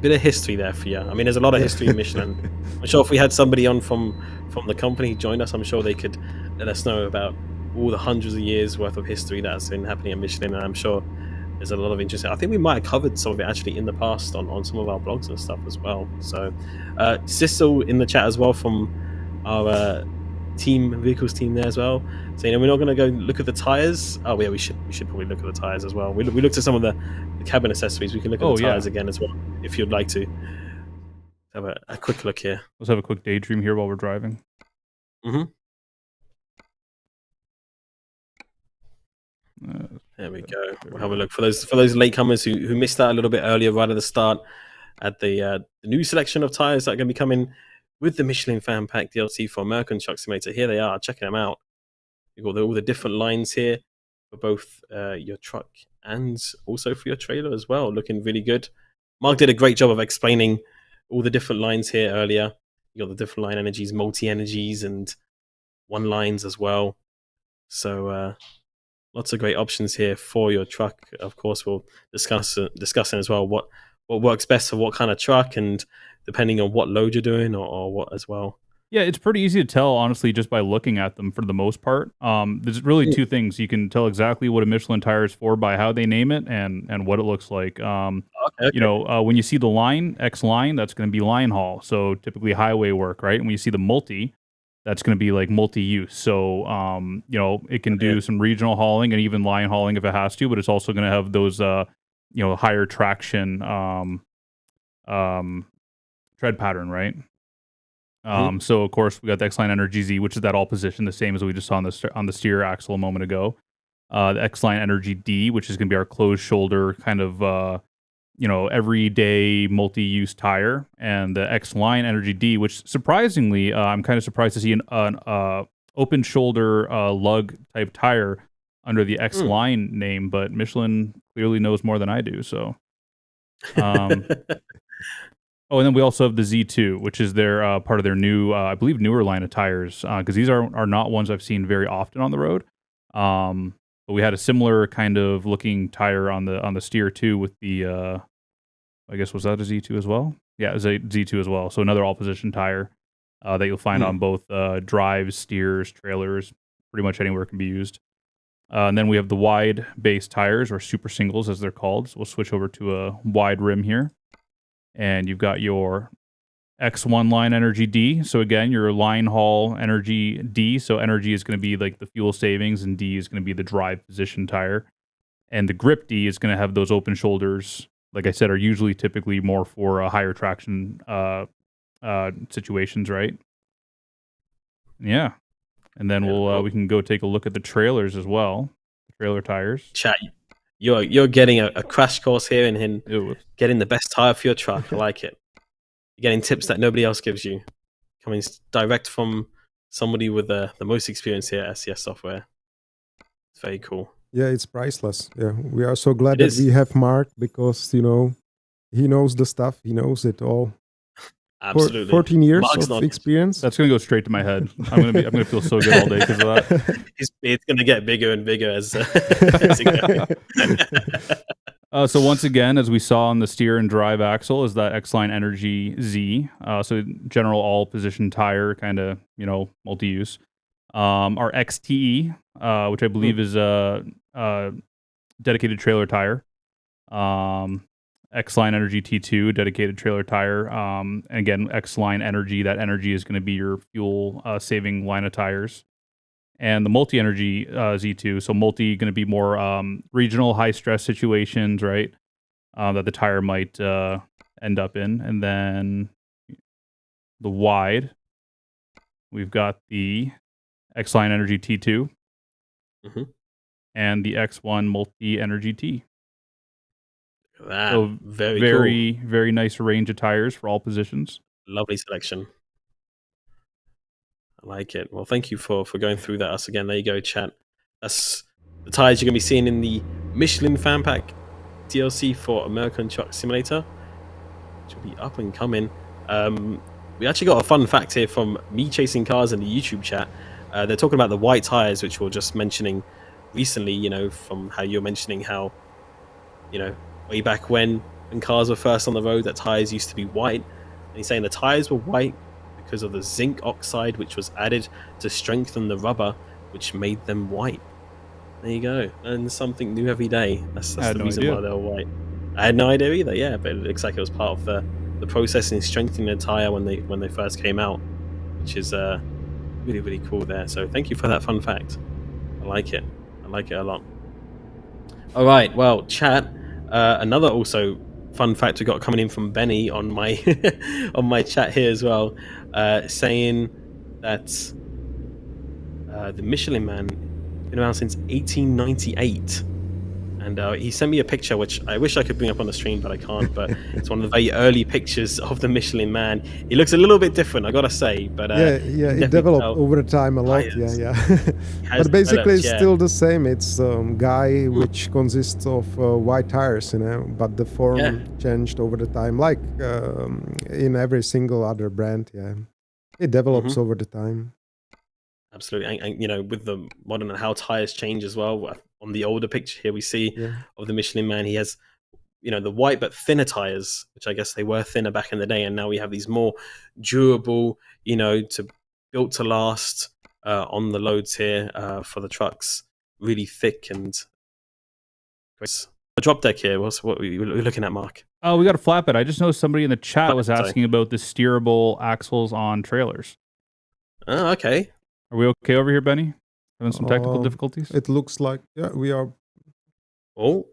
Bit of history there for you. I mean, there's a lot of history in Michelin. I'm sure if we had somebody on from the company join us, I'm sure they could let us know about all the hundreds of years worth of history that's been happening at Michelin, and I'm sure there's a lot of interesting. I think we might have covered some of it actually in the past on some of our blogs and stuff as well. So, Sissel in the chat as well from our vehicles team there as well, saying we're not going to go look at the tires. Oh yeah, we should probably look at the tires as well. We looked at some of the cabin accessories. We can look at the tires again as well if you'd like to have a quick look here. Let's have a quick daydream here while we're driving. There we go. We'll have a look for those latecomers who missed out a little bit earlier, right at the start, at the new selection of tires that are going to be coming with the Michelin Fan Pack DLC for American Truck Simulator. Here they are, checking them out. You've got all the different lines here for both your truck and also for your trailer as well. Looking really good. Mark did a great job of explaining all the different lines here earlier. You got the different line energies, multi-energies, and one lines as well. So lots of great options here for your truck. Of course, we'll discussing as well what works best for what kind of truck, and depending on what load you're doing or what as well. Yeah, it's pretty easy to tell, honestly, just by looking at them for the most part. There's really two things. You can tell exactly what a Michelin tire is for by how they name it and what it looks like. Okay. You know, when you see the line, X line, that's going to be line haul. So typically highway work, right? And when you see the multi, that's going to be like multi-use. So, you know, it can do some regional hauling and even line hauling if it has to, but it's also going to have those, you know, higher traction tread pattern, right? So of course we got the X-Line Energy Z, which is that all position, the same as we just saw on the steer axle a moment ago. The X-Line Energy D, which is going to be our closed shoulder kind of, you know, everyday multi-use tire, and the X-Line Energy D, which surprisingly, I'm kind of surprised to see an open shoulder lug type tire under the X-Line name, but Michelin clearly knows more than I do. So. Oh, and then we also have the Z2, which is their part of their new, I believe, newer line of tires, because these are not ones I've seen very often on the road. But we had a similar kind of looking tire on the steer too, with the, I guess, was that a Z2 as well? Yeah, it was a Z2 as well. So another all position tire that you'll find on both drives, steers, trailers, pretty much anywhere it can be used. And then we have the wide base tires, or super singles as they're called. So we'll switch over to a wide rim here. And you've got your X1 line Energy D. So again, your line haul Energy D. So Energy is going to be like the fuel savings, and D is going to be the drive position tire. And the Grip D is going to have those open shoulders. Like I said, are usually typically more for higher traction situations, right? Yeah. And then we can go take a look at the trailers as well. The trailer tires. Chat. You're getting a crash course here in getting the best tire for your truck. I like it. You're getting tips that nobody else gives you, coming direct from somebody with the most experience here at SCS Software. It's very cool. Yeah, it's priceless. Yeah, we are so glad that we have Mark, because, you know, he knows the stuff. He knows it all. Absolutely. 14 years of experience. That's gonna go straight to my head. I'm gonna feel so good all day because of that. It's gonna get bigger and bigger as it goes. So once again, as we saw on the steer and drive axle, is that X-Line Energy Z. So general all position tire, kind of, you know, multi-use. Our XTE, which I believe is a dedicated trailer tire. X-Line Energy T2, dedicated trailer tire. And again, X-Line Energy, that energy is going to be your fuel saving line of tires. And the multi-energy Z2, so multi going to be more regional high stress situations, right? That the tire might end up in. And then the wide, we've got the X-Line Energy T2 and the X1 multi-energy T. So very, cool. very nice range of tires for all positions. Lovely selection. I like it. Well, thank you for going through that. Us again. There you go, chat. That's the tires you're going to be seeing in the Michelin Fan Pack DLC for American Truck Simulator, which will be up and coming. We actually got a fun fact here from Me Chasing Cars in the YouTube chat. They're talking about the white tires, which we were just mentioning recently, you know, from how you're mentioning how, you know, way back when cars were first on the road, that tires used to be white. And he's saying the tires were white because of the zinc oxide, which was added to strengthen the rubber, which made them white. There you go. And something new every day. That's the reason why they were white. I had no idea either, yeah, but it looks like it was part of the process in strengthening the tire when they first came out, which is really, really cool there. So thank you for that fun fact. I like it. I like it a lot. All right, well, chat. Another also fun fact we got coming in from Benny on my on my chat here as well, saying that the Michelin Man been around since 1898. And he sent me a picture, which I wish I could bring up on the stream, but I can't. But it's one of the very early pictures of the Michelin Man. He looks a little bit different, I gotta say. But yeah, it developed over the time a lot. Yeah. But basically, it's still the same. It's guy which consists of white tires, you know. But the form changed over the time, like in every single other brand. Yeah, it develops over the time. Absolutely, and you know, with the modern and how tires change as well. On the older picture here, we see of the Michelin Man, he has, you know, the white but thinner tires, which I guess they were thinner back in the day, and now we have these more durable, you know, built to last on the loads here for the trucks, really thick and. A drop deck here. What are we looking at, Mark? Oh, we got a flatbed. I just noticed somebody in the chat was asking about the steerable axles on trailers. Oh, okay. Are we okay over here, Benny? Having some technical difficulties? It looks like, yeah, we are. Oh.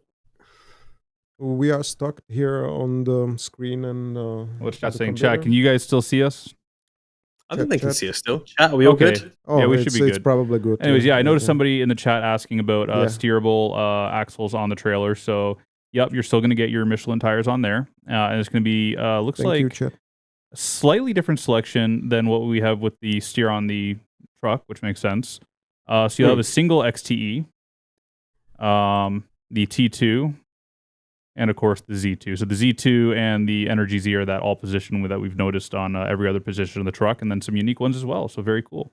We are stuck here on the screen and. What's that saying, chat? Can you guys still see us? I think they can see us still. Chat, are we all good? Oh, yeah, we should be good. It's probably good. Anyways, I noticed somebody in the chat asking about steerable axles on the trailer. So, yep, you're still going to get your Michelin tires on there. And it's going to be, looks like a slightly different selection than what we have with the steer on the truck, which makes sense. So you'll have a single XTE, the T2, and of course the Z2. So the Z2 and the Energy Z are that all position that we've noticed on every other position of the truck, and then some unique ones as well. So very cool.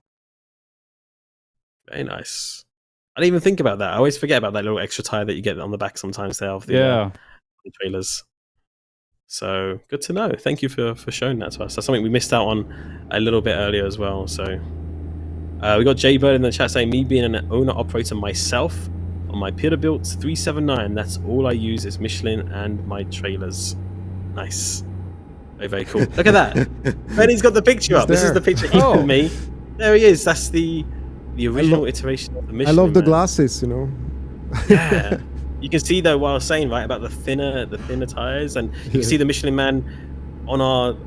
Very nice. I didn't even think about that. I always forget about that little extra tire that you get on the back sometimes there of the trailers. So good to know. Thank you for showing that to us. That's something we missed out on a little bit earlier as well. So we got Jay Bird in the chat saying, me being an owner operator myself on my Peterbilt 379, that's all I use is Michelin and my trailers. Nice. Very, very cool. Look at that. Benny's got the picture up. This is the picture he sent me. There he is. That's the original iteration of the Michelin. I love the glasses, you know. Yeah. You can see though what I was saying, right, about the thinner tires, and you can see the Michelin Man on our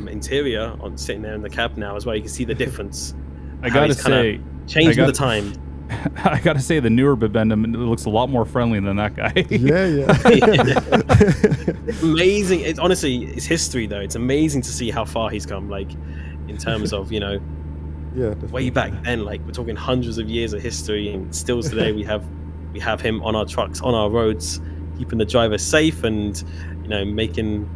interior, sitting there in the cab now as well. You can see the difference. I gotta say, changed with the time. I gotta say, the newer Bibendum looks a lot more friendly than that guy. It's amazing. It's honestly, it's history though. It's amazing to see how far he's come. Like in terms of, you know, way back then. Like we're talking hundreds of years of history, and still today we have him on our trucks, on our roads, keeping the driver safe, and you know, making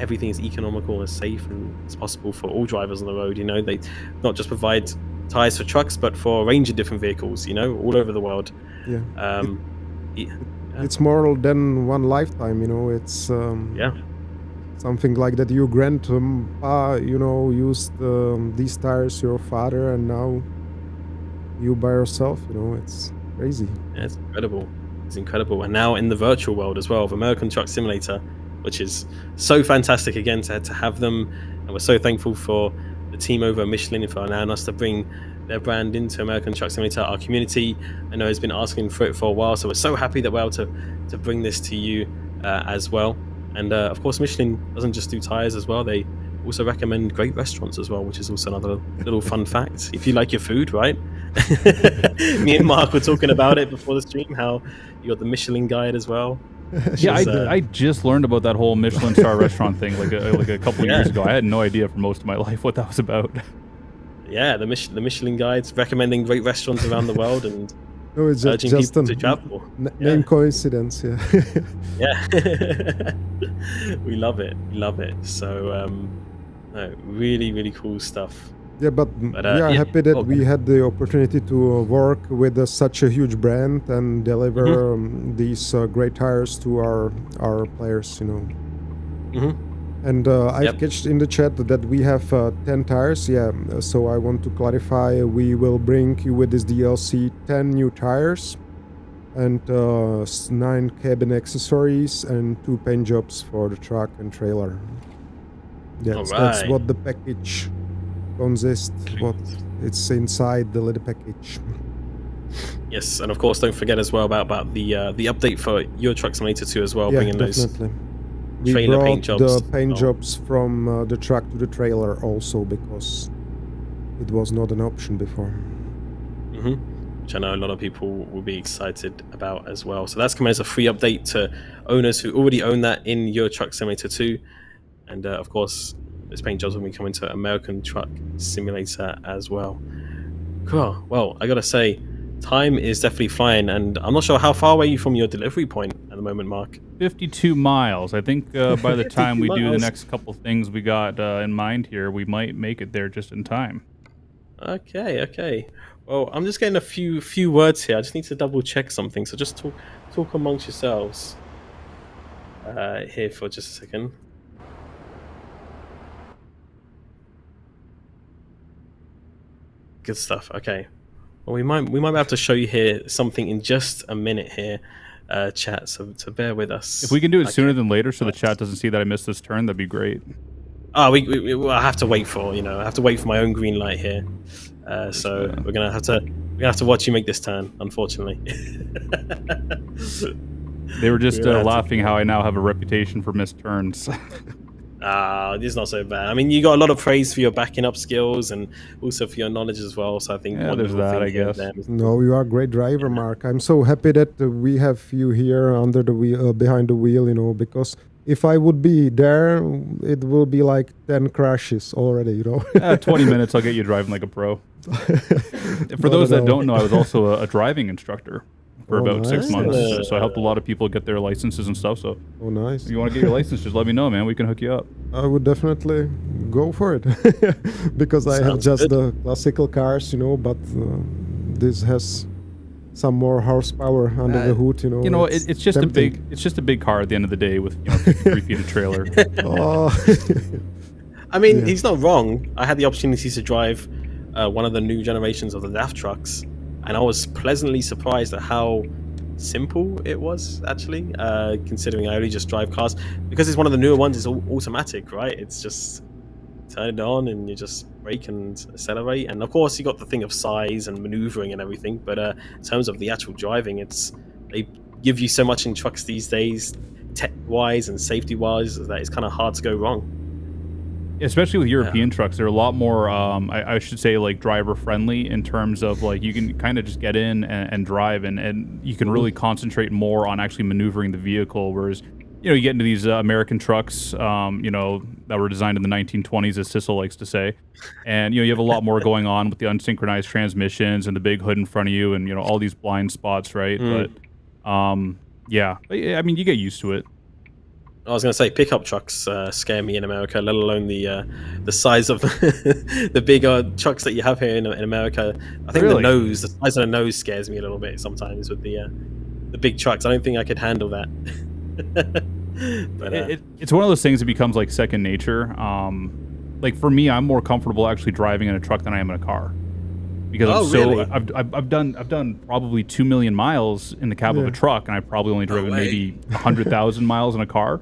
everything as economical and as safe as possible for all drivers on the road. You know, they not just provide tires for trucks, but for a range of different vehicles, you know, all over the world. It's more than one lifetime, you know. It's something like that. Your grandpa, you know, used these tires, your father, and now you by yourself, you know. It's crazy. Yeah, it's incredible. It's incredible. And now in the virtual world as well of American Truck Simulator, which is so fantastic again to have them, and we're so thankful for the team over at Michelin for allowing us to bring their brand into American Truck Simulator. Our community, I know, has been asking for it for a while, so we're so happy that we're able to bring this to you as well. And of course, Michelin doesn't just do tires as well. They also recommend great restaurants as well, which is also another little fun fact. If you like your food, right? Me and Mark were talking about it before the stream, how you got the Michelin guide as well. Yeah, I just learned about that whole Michelin star restaurant thing like a couple of years ago. I had no idea for most of my life what that was about. Yeah, the Michelin guides recommending great restaurants around the world and no, it's urging just people to travel. Name coincidence, We love it. We love it. So, no, really, really cool stuff. Yeah, but we are happy that we had the opportunity to work with such a huge brand and deliver these great tires to our players, you know. And I've catched in the chat that we have 10 tires. Yeah, so I want to clarify, we will bring you with this DLC 10 new tires and 9 cabin accessories and 2 paint jobs for the truck and trailer. That's what the package consists, what it's inside the little package. Yes, and of course don't forget as well about the update for Euro Truck Simulator 2 as well, bringing definitely. those trailer paint jobs. The paint jobs from the truck to the trailer also, because it was not an option before. which I know a lot of people will be excited about as well. So that's coming as a free update to owners who already own that in Euro Truck Simulator 2. And of course, this paint jobs will be coming to American Truck Simulator as well. Cool. Well, I gotta say, time is definitely flying, and I'm not sure how far away you from your delivery point at the moment, Mark. 52 miles. I think by the time we do the miles. next couple things we got in mind here, we might make it there just in time. Okay. Well, I'm just getting a few words here. I just need to double check something. So just talk amongst yourselves here for just a second. Good stuff. Okay. Well, we might be able to show you here something in just a minute here, chat. So bear with us. If we can do it sooner than later, so the chat doesn't see that I missed this turn, that'd be great. Oh, I have to wait for I have to wait for my own green light here. So we're gonna have to watch you make this turn, unfortunately. They were just laughing how I now have a reputation for missed turns. This is not so bad. I mean, you got a lot of praise for your backing up skills and also for your knowledge as well. So I think there's that, I guess. No, you are a great driver, Mark. I'm so happy that we have you here under the wheel, behind the wheel. Because if I would be there, it will be like 10 crashes already. 20 minutes, I'll get you driving like a pro. For those that don't know, I was also a driving instructor for about 6 months. So I helped a lot of people get their licenses and stuff. So nice. If you want to get your license, just let me know, man. We can hook you up. I would definitely go for it because I have just the classical cars, but this has some more horsepower under the hood. It's just tempting. It's just a big car at the end of the day with 53 feet of trailer. I mean, he's not wrong. I had the opportunity to drive one of the new generations of the DAF trucks, and I was pleasantly surprised at how simple it was, actually, considering I only just drive cars. Because it's one of the newer ones, it's all automatic, right? It's just turn it on and you just brake and accelerate. And of course, you got the thing of size and maneuvering and everything. But in terms of the actual driving, they give you so much in trucks these days, tech-wise and safety-wise, that it's kind of hard to go wrong. Especially with European trucks, they're a lot more, I should say, like driver friendly in terms of like you can kind of just get in and drive and you can really concentrate more on actually maneuvering the vehicle. Whereas, you get into these American trucks, that were designed in the 1920s, as Sissel likes to say. And, you have a lot more going on with the unsynchronized transmissions and the big hood in front of you and, all these blind spots, right? But, yeah, I mean, you get used to it. I was going to say pickup trucks scare me in America, let alone the size of the bigger trucks that you have here in America. I think the size of the nose scares me a little bit sometimes with the big trucks. I don't think I could handle that. But it's one of those things that becomes like second nature. Like for me, I'm more comfortable actually driving in a truck than I am in a car. Because really? I've done probably 2 million miles in the cab of a truck, and I've probably only driven maybe 100,000 miles in a car.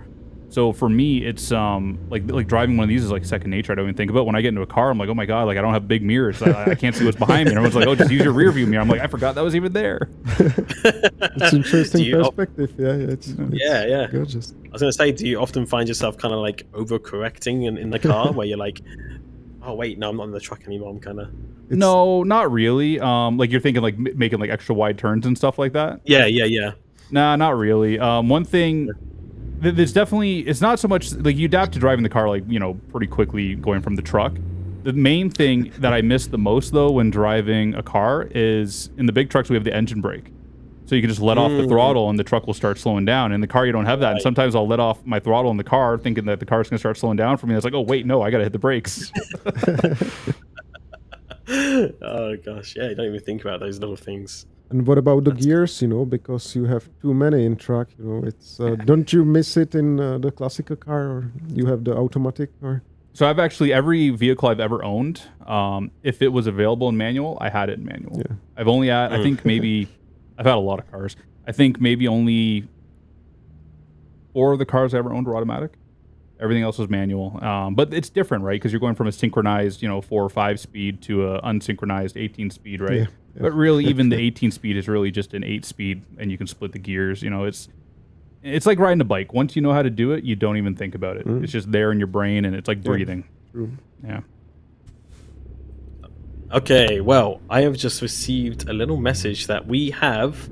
So for me, it's like driving one of these is like second nature. I don't even think about it. When I get into a car, I'm like, oh my god, like I don't have big mirrors. I can't see what's behind me. And everyone's like, oh, just use your rear view mirror. I'm like, I forgot that was even there. It's interesting perspective. It's gorgeous. I was gonna say, do you often find yourself kind of like overcorrecting in the car where you're like, oh wait, no, I'm not in the truck anymore. I'm kind of No, not really. Like you're thinking like making like extra wide turns and stuff like that. Yeah. Nah, not really. One thing. There's definitely, it's not so much like you adapt to driving the car like, pretty quickly going from the truck. The main thing that I miss the most though when driving a car is in the big trucks we have the engine brake. So you can just let off the throttle and the truck will start slowing down. In the car you don't have that. And sometimes I'll let off my throttle in the car thinking that the car's going to start slowing down for me. It's like, oh wait, no, I got to hit the brakes. Oh gosh, yeah, you don't even think about those little things. And what about the gears, because you have too many in truck, it's don't you miss it in the classical car, or you have the automatic, or? So I've actually, every vehicle I've ever owned, if it was available in manual, I had it in manual. Yeah. I've only had, I think maybe, I've had a lot of cars. I think maybe only 4 of the cars I ever owned were automatic. Everything else was manual. But it's different, right? Because you're going from a synchronized, 4 or 5 speed to a unsynchronized 18 speed, right? Yeah. But really, even the 18 speed is really just an 8 speed, and you can split the gears. It's like riding a bike. Once you know how to do it, you don't even think about it. It's just there in your brain, and it's like breathing. True. Yeah. Okay, well, I have just received a little message that we have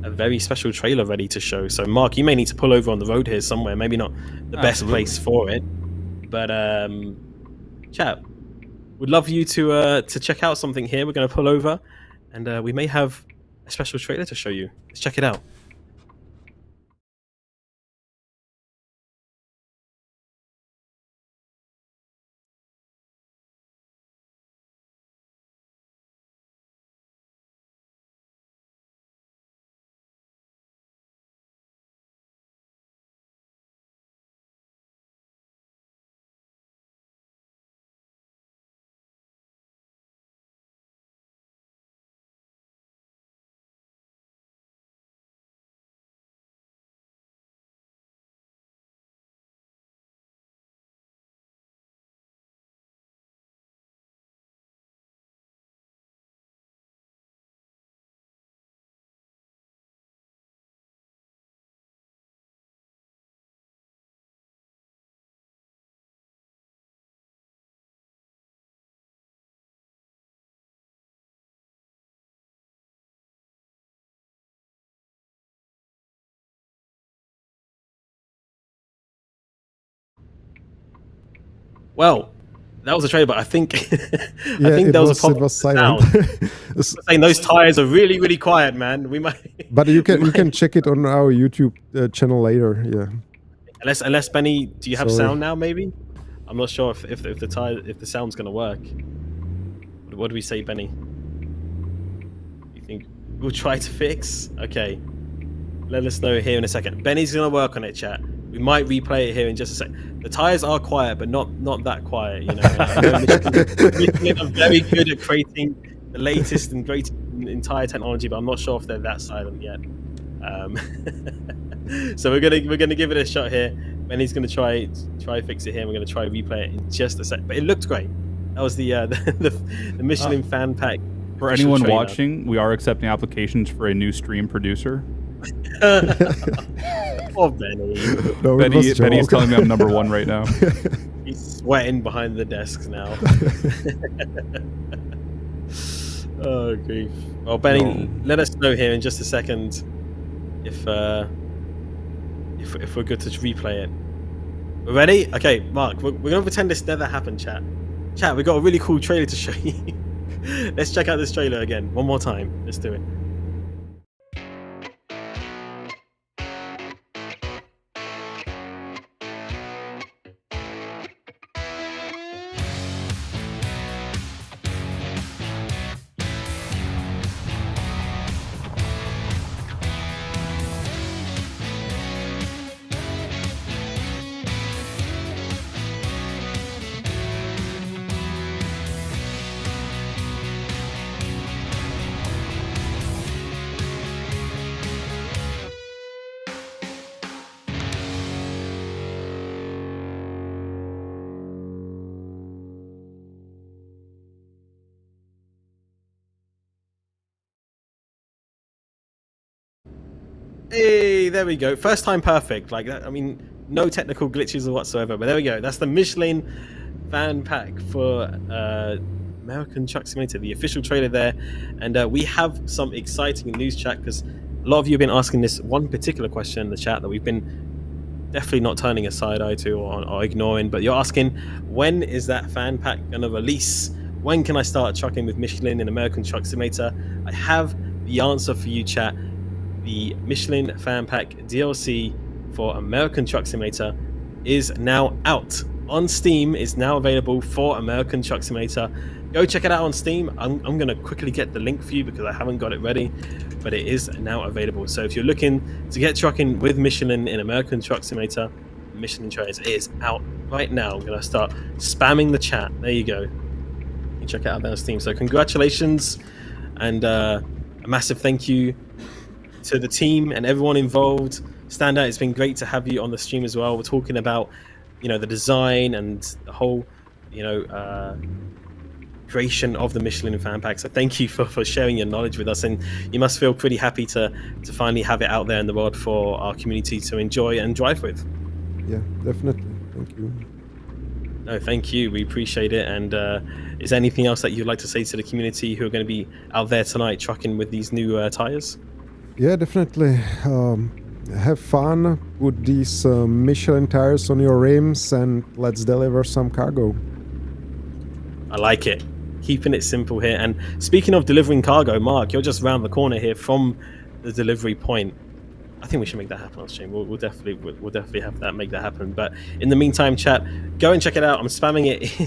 a very special trailer ready to show. So, Mark, you may need to pull over on the road here somewhere. Maybe not the best place for it, but chat. Would love you to check out something here. We're going to pull over, and we may have a special trailer to show you. Let's check it out. Well, that was a trailer, but I think I think there was a problem. It was silent. Saying those tires are really, really quiet, man. We might. But you can check it on our YouTube channel later. Yeah. Unless Benny, do you have sound now? Maybe. I'm not sure if the sound's gonna work. What do we say, Benny? You think we'll try to fix? Okay. Let us know here in a second. Benny's gonna work on it, chat. We might replay it here in just a sec. The tires are quiet, but not that quiet. You know, Michelin are very good at creating the latest and greatest in tire technology, but I'm not sure if they're that silent yet. So we're gonna give it a shot here. Benny's gonna try fix it here. We're gonna try replay it in just a sec. But it looked great. That was the Michelin Fan Pack. For anyone watching, we are accepting applications for a new stream producer. Poor Benny. No, Benny's telling me I'm number one right now. He's sweating behind the desks now. Oh grief. Well, Benny, let us know here in just a second if we're good to replay it. We're ready? Okay, Mark, we're gonna pretend this never happened, chat. Chat, we got a really cool trailer to show you. Let's check out this trailer again, one more time. Let's do it. Hey, there we go. First time perfect. Like that. I mean, no technical glitches whatsoever. But there we go. That's the Michelin Fan Pack for American Truck Simulator, the official trailer there. And we have some exciting news, chat, because a lot of you have been asking this one particular question in the chat that we've been definitely not turning a side eye to or ignoring. But you're asking, when is that fan pack going to release? When can I start trucking with Michelin in American Truck Simulator? I have the answer for you, chat. The Michelin Fan Pack DLC for American Truck Simulator is now out on Steam. Is now available for American Truck Simulator. Go check it out on Steam. I'm going to quickly get the link for you because I haven't got it ready, but it is now available. So if you're looking to get trucking with Michelin in American Truck Simulator, Michelin trailers is out right now. I'm going to start spamming the chat. There you go. You can check it out there on Steam. So congratulations and a massive thank you to the team and everyone involved. Standout, it's been great to have you on the stream as well. We're talking about, the design and the whole, creation of the Michelin Fan Pack. So thank you for sharing your knowledge with us, and you must feel pretty happy to finally have it out there in the world for our community to enjoy and drive with. Yeah, definitely. Thank you. No, thank you. We appreciate it. And is there anything else that you'd like to say to the community who are going to be out there tonight trucking with these new tires? Yeah, definitely. Have fun. Put these Michelin tires on your rims and let's deliver some cargo. I like it. Keeping it simple here. And speaking of delivering cargo, Mark, you're just round the corner here from the delivery point. I think we should make that happen on stream. We'll definitely have that, make that happen. But in the meantime, chat, go and check it out. I'm spamming it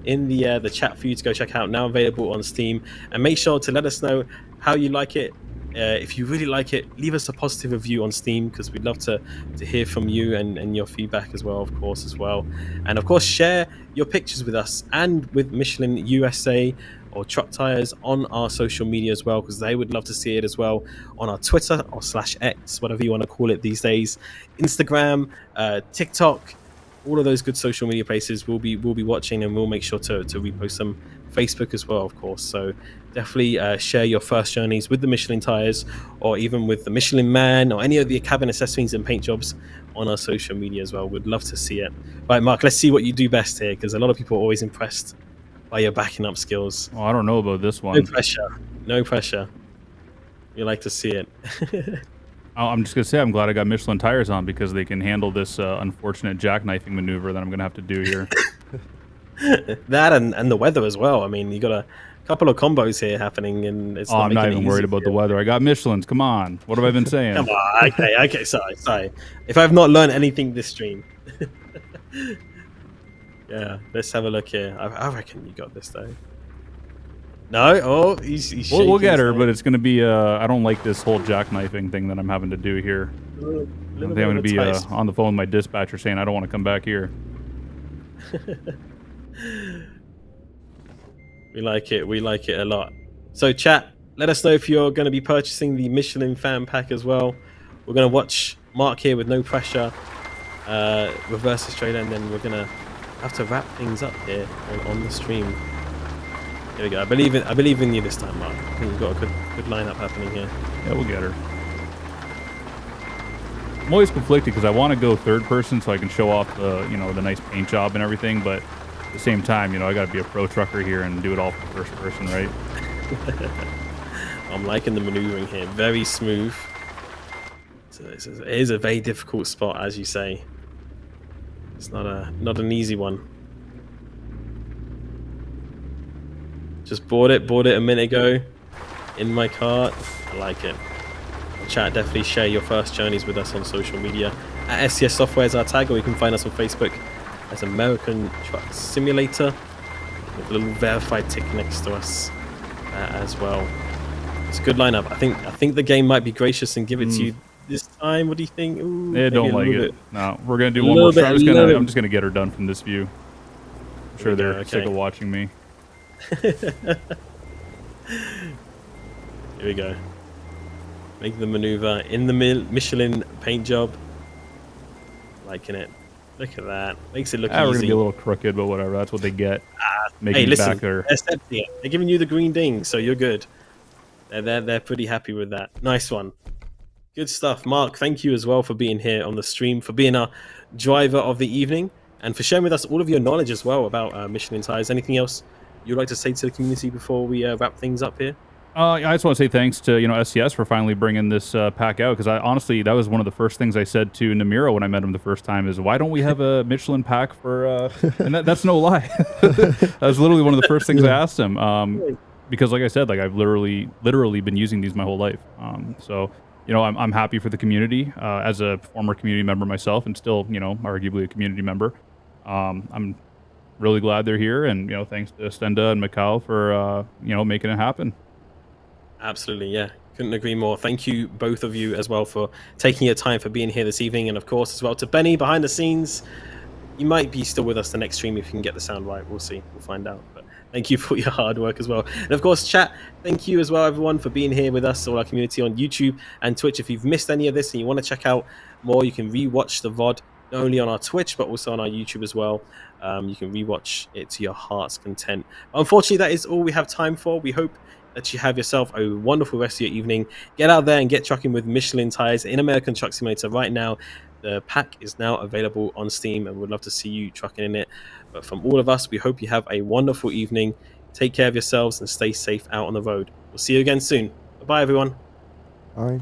in the chat for you to go check out. Now available on Steam, and make sure to let us know how you like it. If you really like it, leave us a positive review on Steam, because we'd love to hear from you and your feedback as well, of course, and of course share your pictures with us and with Michelin USA or Truck Tires on our social media as well, because they would love to see it as well on our Twitter or /X, whatever you want to call it these days, Instagram, TikTok, all of those good social media places. We'll be watching, and we'll make sure to repost them. Facebook as well, of course. So definitely share your first journeys with the Michelin tires, or even with the Michelin Man, or any of the cabin accessories and paint jobs on our social media as well. We'd love to see it. Right, Mark, let's see what you do best here, because a lot of people are always impressed by your backing up skills. Oh, I don't know about this one. No pressure. No pressure. You like to see it. I'm just gonna say I'm glad I got Michelin tires on, because they can handle this unfortunate jackknifing maneuver that I'm gonna have to do here. That and the weather as well. I mean, you got a couple of combos here happening, and it's I'm not even worried about the weather. I got Michelins. Come on. What have I been saying? Come on. Okay. Sorry. If I've not learned anything this stream. Yeah, let's have a look here. I reckon you got this though. No? Oh, he's we'll get her, but it's going to be, I don't like this whole jackknifing thing that I'm having to do here. I think I'm going to be on the phone with my dispatcher saying I don't want to come back here. We like it a lot. So chat, let us know if you're going to be purchasing the Michelin Fan Pack as well. We're going to watch Mark here with no pressure, reverse this trailer, and then we're going to have to wrap things up here on the stream. Here we go. I believe in you this time, Mark. I think you've got a good lineup happening here. Yeah, we'll get her. I'm always conflicted because I want to go third person so I can show off the, the nice paint job and everything, but at the same time, I got to be a pro trucker here and do it all from first person, right? I'm liking the maneuvering here. Very smooth. So it is a very difficult spot, as you say. It's not an easy one. Just bought it a minute ago in my cart. I like it. Chat, definitely share your first journeys with us on social media. At SCS Software is our tag, or you can find us on Facebook as American Truck Simulator, with a little verified tick next to us as well. It's a good lineup. I think the game might be gracious and give it to you this time. What do you think? Ooh, they don't like it. No, we're gonna do one more. I'm just gonna get her done from this view. I'm sure they're sick of watching me. Here we go. Make the maneuver in the Michelin paint job. Liking it. Look at that. Makes it look easy. We're gonna be a little crooked, but whatever. That's what they get. Hey, listen. They're giving you the green ding, so you're good. They're pretty happy with that. Nice one. Good stuff, Mark. Thank you as well for being here on the stream, for being our driver of the evening, and for sharing with us all of your knowledge as well about Michelin tires. Anything else you'd like to say to the community before we wrap things up here? I just want to say thanks to SCS for finally bringing this pack out, because honestly that was one of the first things I said to Namiro when I met him the first time is, why don't we have a Michelin pack for and that's no lie. That was literally one of the first things I asked him, because like I said, I've literally been using these my whole life. So I'm happy for the community, as a former community member myself, and still arguably a community member. I'm really glad they're here, and thanks to Stenda and Mikhail for making it happen. Absolutely, yeah. Couldn't agree more. Thank you, both of you, as well, for taking your time for being here this evening. And, of course, as well to Benny behind the scenes. You might be still with us the next stream if you can get the sound right. We'll see. We'll find out. But thank you for your hard work as well. And, of course, chat, thank you as well, everyone, for being here with us, all our community on YouTube and Twitch. If you've missed any of this and you want to check out more, you can rewatch the VOD, not only on our Twitch, but also on our YouTube as well. You can rewatch it to your heart's content. Unfortunately, that is all we have time for. We hope that you have yourself a wonderful rest of your evening. Get out there and get trucking with Michelin tires in American Truck Simulator right now. The pack is now available on Steam, and we'd love to see you trucking in it. But from all of us, we hope you have a wonderful evening. Take care of yourselves and stay safe out on the road. We'll see you again soon. Bye, everyone. Bye.